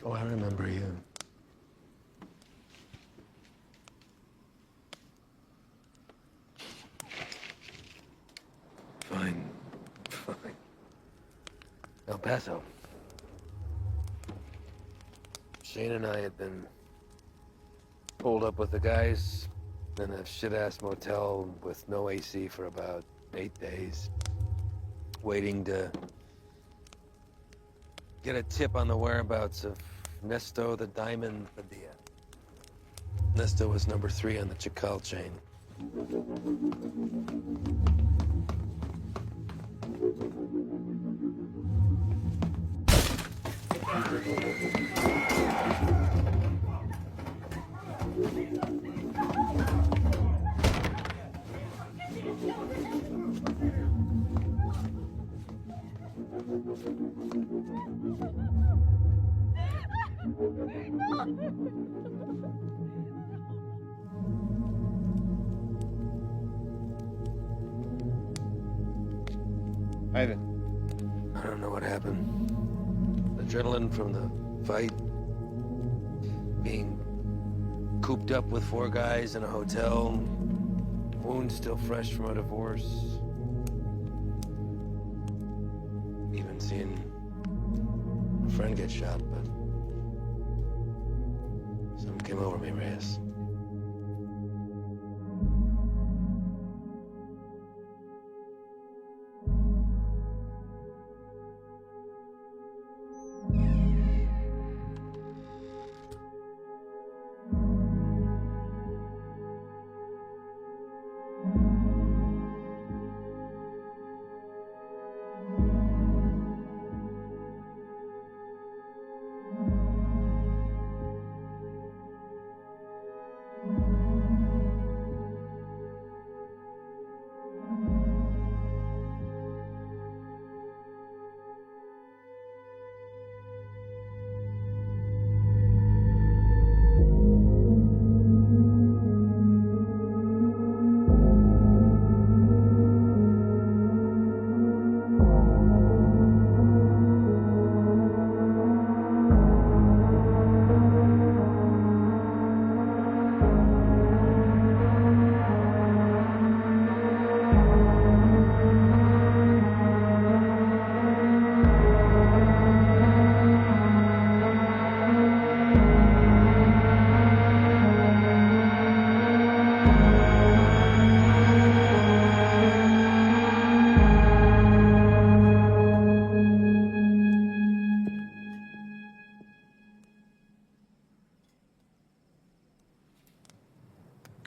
Oh, I remember you. Fine. El Paso. Shane and I had been pulled up with the guys in a shit-ass motel with no AC for about 8 days, waiting to get a tip on the whereabouts of Nesto the Diamond Padilla. Nesto was number 3 on the Chacal chain. Ivan. I don't know what happened. Adrenaline from the fight. Being cooped up with 4 guys in a hotel. Wounds still fresh from a divorce. Even seeing a friend get shot, but something came over me, Reyes.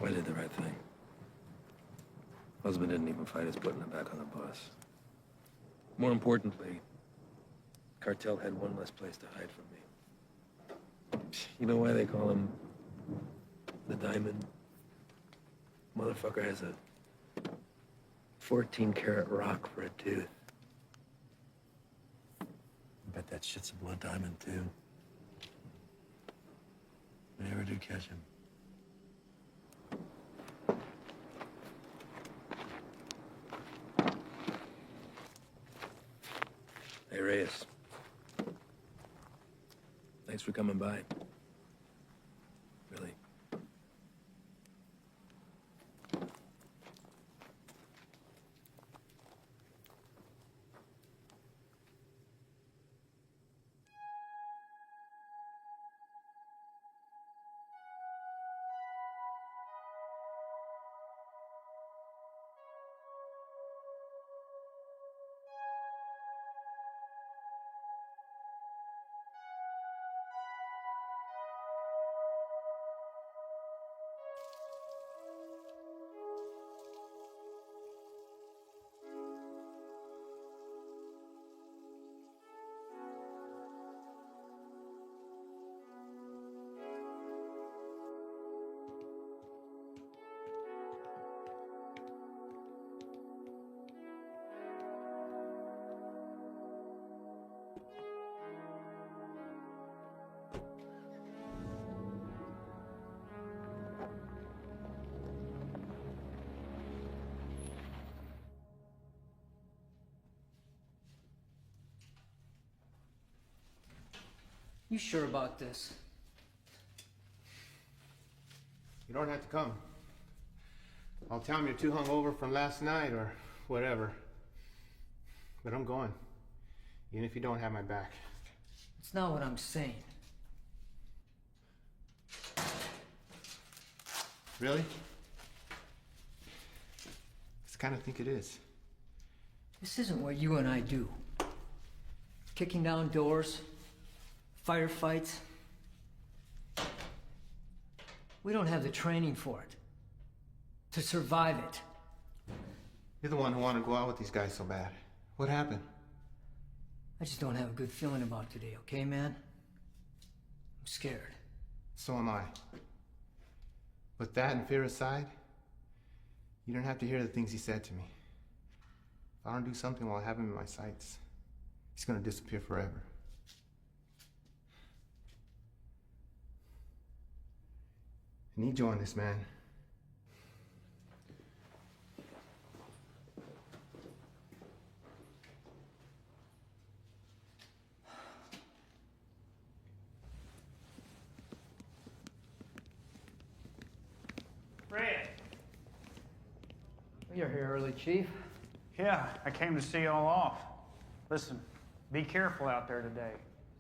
I did the right thing. Husband didn't even fight us putting him back on the bus. More importantly, cartel had one less place to hide from me. You know why they call him the Diamond? Motherfucker has a 14-karat rock for a tooth. I bet that shit's a blood diamond, too. If I ever do catch him. Hey, Reyes. Thanks for coming by. Really. You sure about this? You don't have to come. I'll tell him you're too hungover from last night or whatever. But I'm going. Even if you don't have my back. It's not what I'm saying. Really? I kind of think it is. This isn't what you and I do. Kicking down doors, firefights. We don't have the training for it. To survive it. You're the one who wanted to go out with these guys so bad. What happened? I just don't have a good feeling about today, okay, man? I'm scared. So am I. With that and fear aside, you don't have to hear the things he said to me. If I don't do something while I have him in my sights, he's gonna disappear forever. I need you on this, man. Fred. You're here early, Chief. Yeah, I came to see y'all off. Listen, be careful out there today.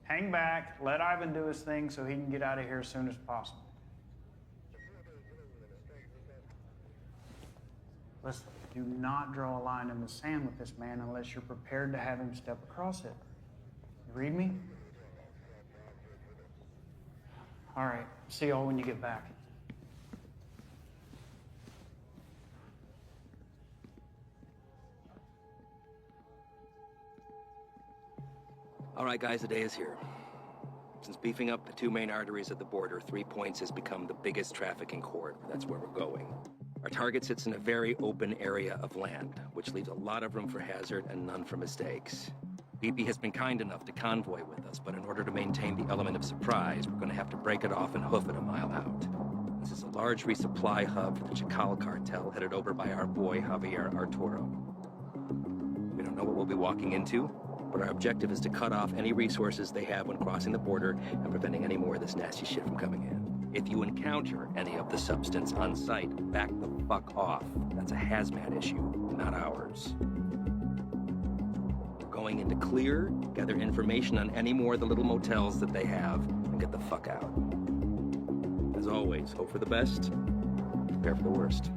Hang back, let Ivan do his thing so he can get out of here as soon as possible. Listen, do not draw a line in the sand with this man unless you're prepared to have him step across it. You read me? All right, see y'all when you get back. All right, guys, the day is here. Since beefing up the two main arteries at the border, 3 Points has become the biggest trafficking corridor. That's where we're going. Our target sits in a very open area of land, which leaves a lot of room for hazard and none for mistakes. BP has been kind enough to convoy with us, but in order to maintain the element of surprise, we're going to have to break it off and hoof it a mile out. This is a large resupply hub for the Chacal cartel, headed over by our boy Javier Arturo. We don't know what we'll be walking into, but our objective is to cut off any resources they have when crossing the border and preventing any more of this nasty shit from coming in. If you encounter any of the substance on site, back the fuck off. That's a hazmat issue, not ours. We're going into clear, gather information on any more of the little motels that they have, and get the fuck out. As always, hope for the best, prepare for the worst.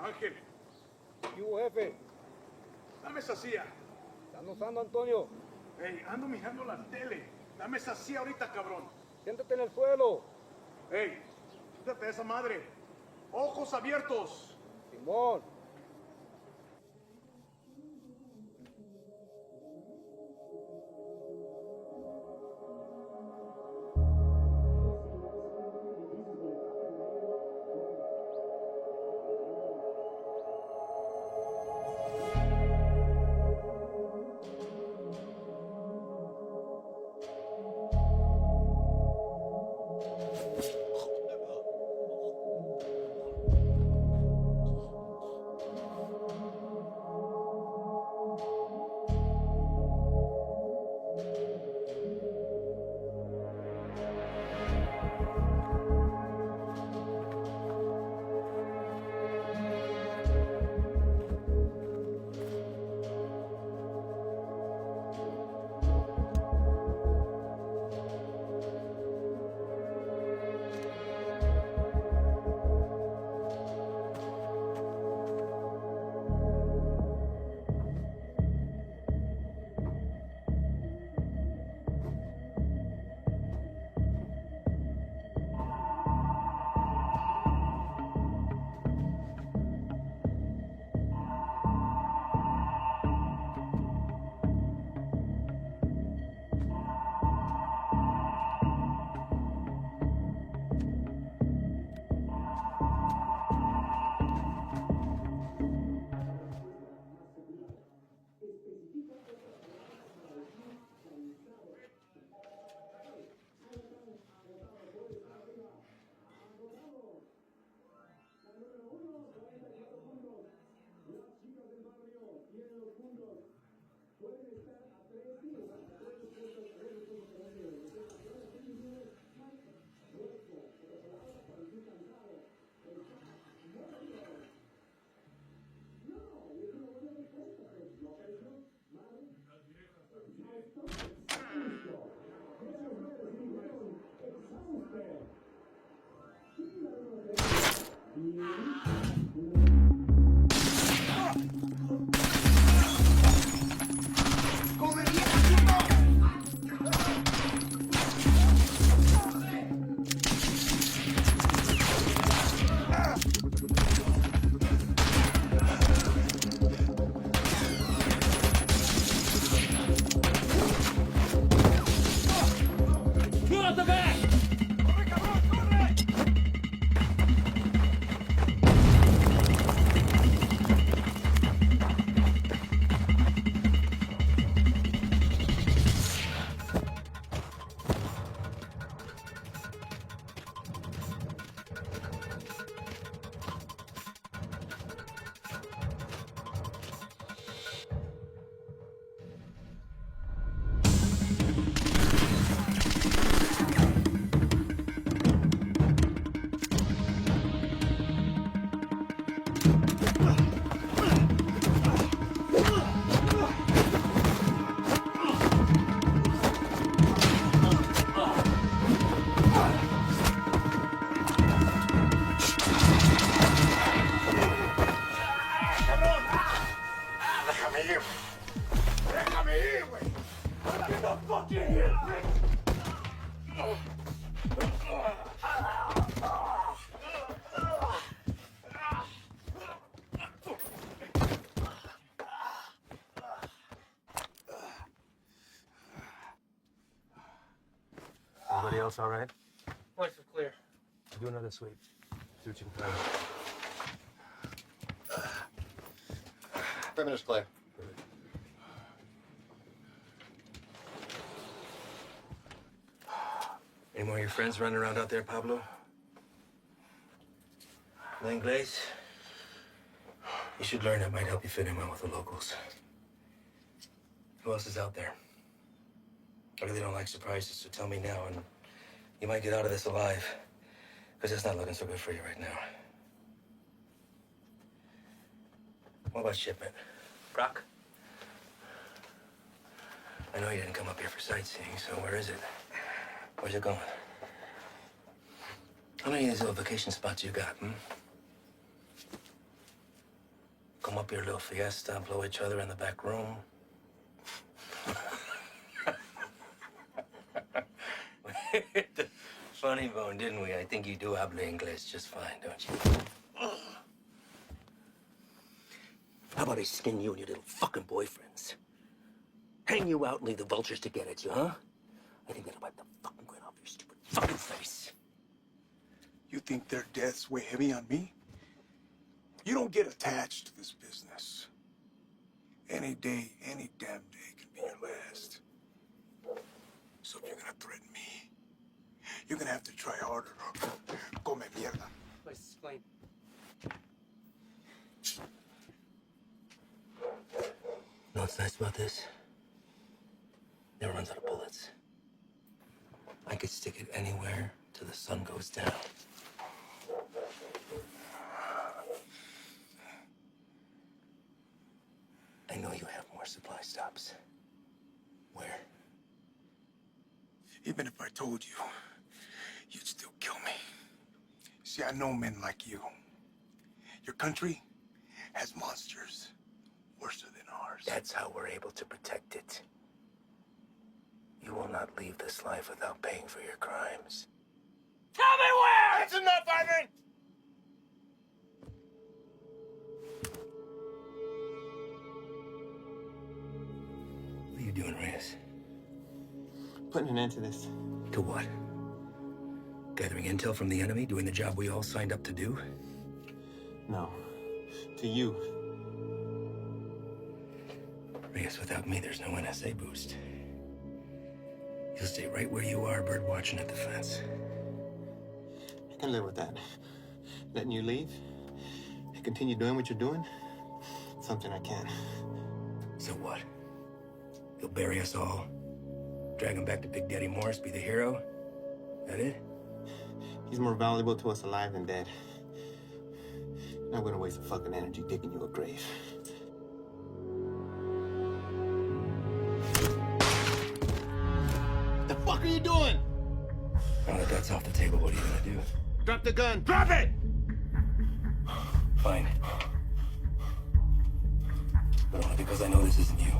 Ángel. ¿Qué hubo, jefe? Dame esa silla. ¿Están usando, Antonio? Ey, ando mirando la tele. Dame esa silla ahorita, cabrón. Siéntate en el suelo. Ey, quítate de esa madre. Ojos abiertos. Simón. Everybody else all right? Points are clear. Do another sweep. See what you can find. Perimeter's clear. Any more of your friends running around out there, Pablo? No Inglish? You should learn. It might help you fit in well with the locals. Who else is out there? I really don't like surprises, so tell me now, and you might get out of this alive. Because it's not looking so good for you right now. What about shipment? Brock? I know you didn't come up here for sightseeing, so where is it? Where's it going? How many of these little vacation spots you got, come up here, a little fiesta, blow each other in the back room. Funny bone, didn't we? I think you do habla English just fine, don't you? How about I skin you and your little fucking boyfriends? Hang you out and leave the vultures to get at you, huh? I think that'll wipe the fucking grin off your stupid fucking face. You think their deaths weigh heavy on me? You don't get attached to this business. Any day, any damn day can be your last. So if you're gonna threaten me, you're gonna have to try harder. Come mierda. Let's explain. Know what's nice about this? Never runs out of bullets. I could stick it anywhere till the sun goes down. I know you have more supply stops. Where? Even if I told you, you'd still kill me. See, I know men like you. Your country has monsters worse than ours. That's how we're able to protect it. You will not leave this life without paying for your crimes. Tell me where! That's enough, Ivan! What are you doing, Reyes? Putting an end to this. To what? Gathering intel from the enemy, doing the job we all signed up to do? No. To you. Reyes, without me, there's no NSA boost. You'll stay right where you are, bird watching at the fence. I can live with that. Letting you leave and continue doing what you're doing, something I can. So what? You'll bury us all? Drag him back to Big Daddy Morris, be the hero? That it? He's more valuable to us alive than dead. Not gonna waste the fucking energy digging you a grave. The fuck are you doing? Now that that's off the table, what are you gonna do? Drop the gun. Drop it! Fine. But only because I know this isn't you.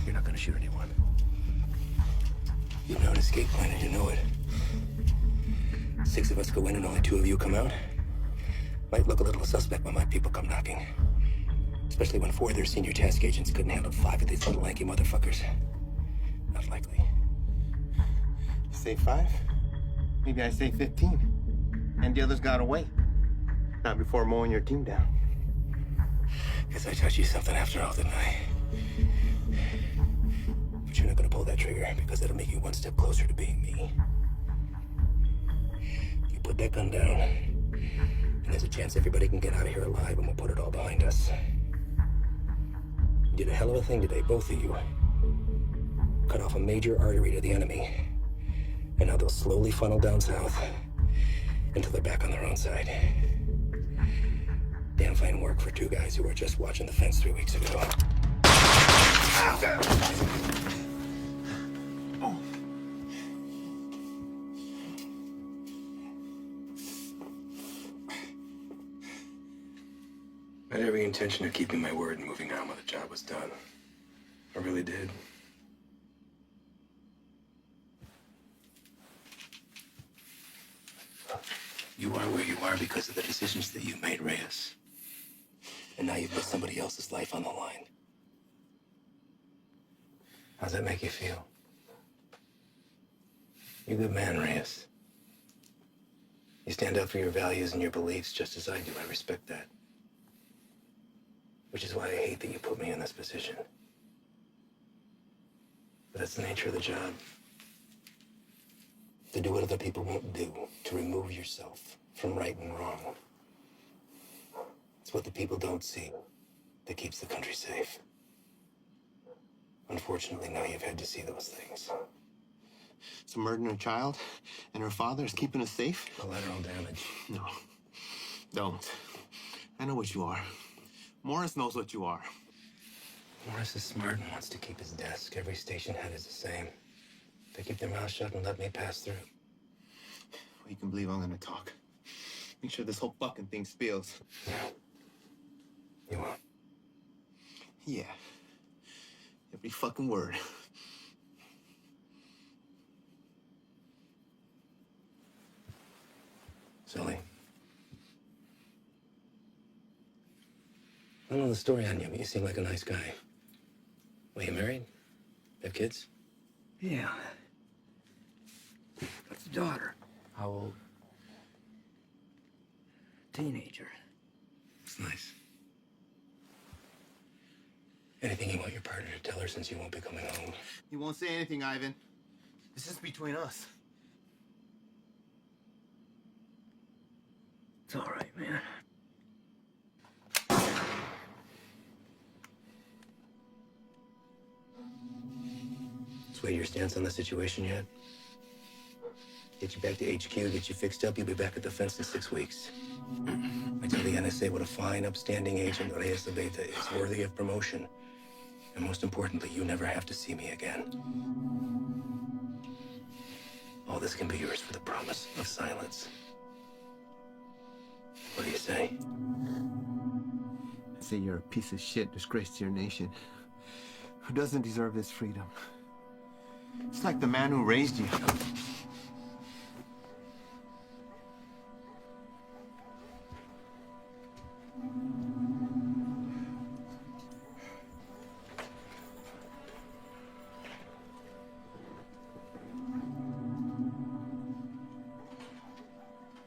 You're not gonna shoot anyone. You've no escape plan and you know it. 6 of us go in and only 2 of you come out. Might look a little suspect when my people come knocking. Especially when 4 of their senior task agents couldn't handle 5 of these little lanky motherfuckers. Not likely. Say 5? Maybe I say 15. And the others got away. Not before mowing your team down. Guess I taught you something after all, didn't I? But you're not gonna pull that trigger because that'll make you one step closer to being me. You put that gun down, and there's a chance everybody can get out of here alive and we'll put it all behind us. You did a hell of a thing today, both of you. Cut off a major artery to the enemy. And now they'll slowly funnel down south until they're back on their own side. Damn fine work for 2 guys who were just watching the fence 3 weeks ago. I had every intention of keeping my word and moving on when the job was done. I really did. You are where you are because of the decisions that you made, Reyes. And now you've put somebody else's life on the line. How's that make you feel? You're a good man, Reyes. You stand up for your values and your beliefs just as I do. I respect that. Which is why I hate that you put me in this position. But that's the nature of the job. To do what other people won't do, to remove yourself from right and wrong. It's what the people don't see that keeps the country safe. Unfortunately, now you've had to see those things. So murdering a child and her father is keeping us safe? Collateral damage. No. Don't. I know what you are. Morris knows what you are. Morris is smart and wants to keep his desk. Every station head is the same. They keep their mouths shut and let me pass through. Well, you can believe I'm gonna talk. Make sure this whole fucking thing spills. You will. Yeah. Every fucking word. Sully. I don't know the story on you, but you seem like a nice guy. Well, you married? Have kids? Yeah. Got a daughter. How old? Teenager. It's nice. Anything you want your partner to tell her since you won't be coming home? He won't say anything, Ivan. This is between us. It's all right, man. Sway your stance on the situation yet? Get you back to HQ, get you fixed up, you'll be back at the fence in 6 weeks. I tell the NSA what a fine, upstanding agent Reyes Abeta is, worthy of promotion. And most importantly, you never have to see me again. All this can be yours for the promise of silence. What do you say? I say you're a piece of shit, disgrace to your nation. Who doesn't deserve this freedom? It's like the man who raised you.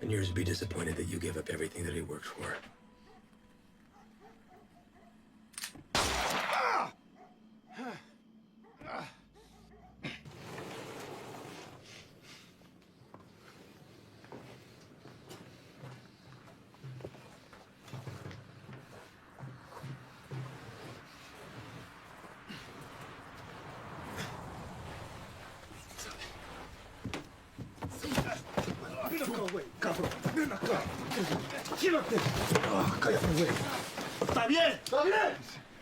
And yours would be disappointed that you gave up everything that he worked for. Ven acá, güey, cabrón. Ven acá. Quédate. Cállate, güey. ¿Está bien? ¿Está bien?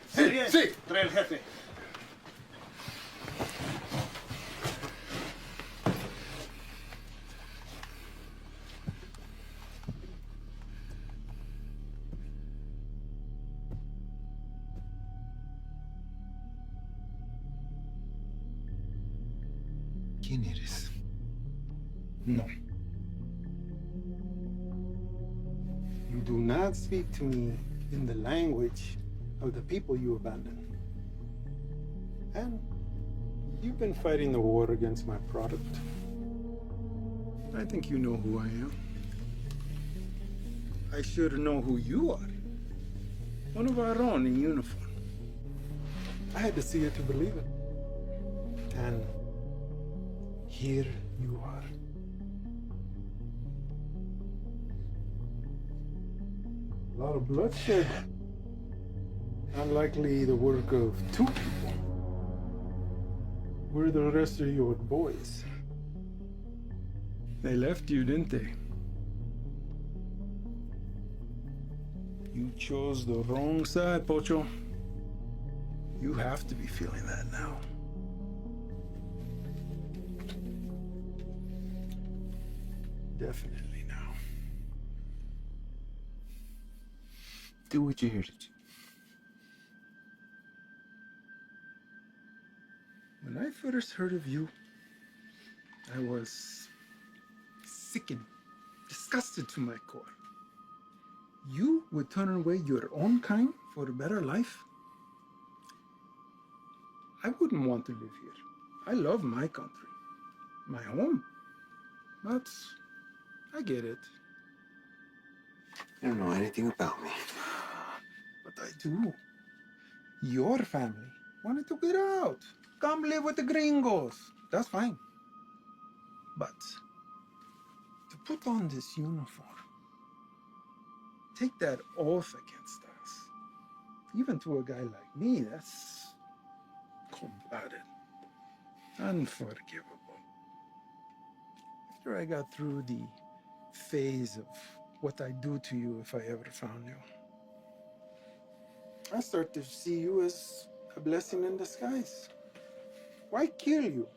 Sí, bien. Sí. Trae el jefe. ¿Quién eres? No. You do not speak to me in the language of the people you abandoned. And you've been fighting the war against my product. I think you know who I am. I should know who you are. One of our own in uniform. I had to see it to believe it. And here you are. A lot of bloodshed. Unlikely the work of two people. Where are the rest of your boys? They left you, didn't they? You chose the wrong side, Pocho. You have to be feeling that now. Definitely now. Do what you're here to do. When I first heard of you, I was sickened, disgusted to my core. You would turn away your own kind for a better life? I wouldn't want to live here. I love my country, my home. But I get it. You don't know anything about me. But I do. Your family wanted to get out. Come live with the gringos. That's fine. But to put on this uniform, take that oath against us, even to a guy like me, that's cold-blooded, unforgivable. After I got through the phase of what I'd do to you if I ever found you, I start to see you as a blessing in disguise. Why kill you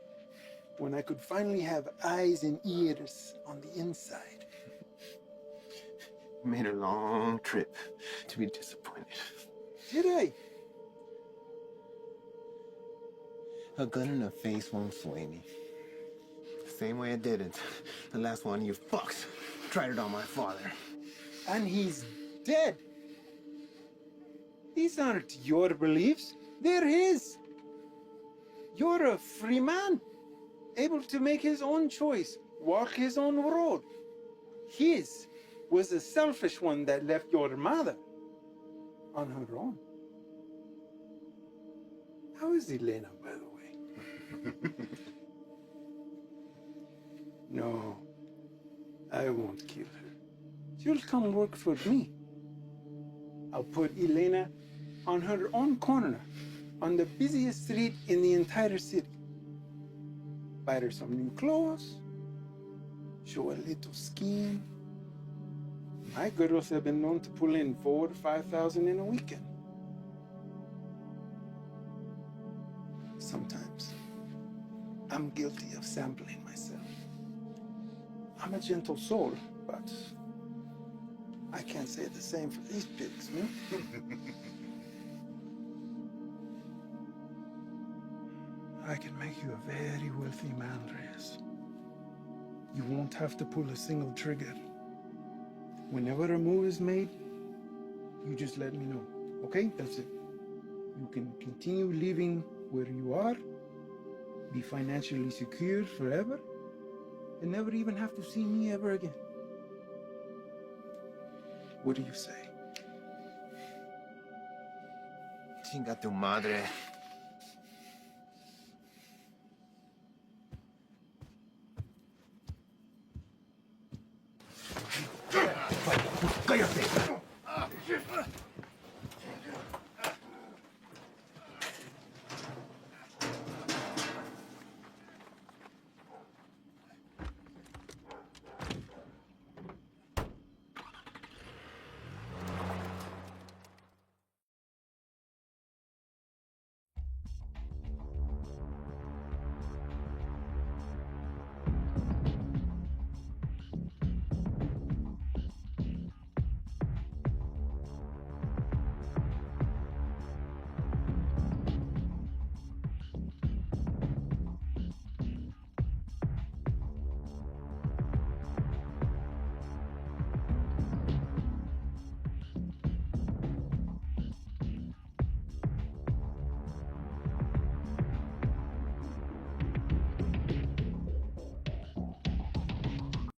when I could finally have eyes and ears on the inside? Made a long trip to be disappointed. Did I? A gun in the face won't sway me. Same way it didn't. The last one you fucks tried it on my father. And he's dead. These aren't your beliefs, they're his. You're a free man, able to make his own choice, walk his own road. His was a selfish one that left your mother on her own. How is Elena, by the way? No, I won't kill her. She'll come work for me. I'll put Elena on her own corner, on the busiest street in the entire city. Buy her some new clothes, show a little skin. My girls have been known to pull in 4,000 to 5,000 in a weekend. Sometimes I'm guilty of sampling myself. I'm a gentle soul, but I can't say the same for these pigs, no? I can make you a very wealthy man, Reyes. You won't have to pull a single trigger. Whenever a move is made, you just let me know, okay? That's it. You can continue living where you are, be financially secure forever, and never even have to see me ever again. What do you say? Chinga tu madre.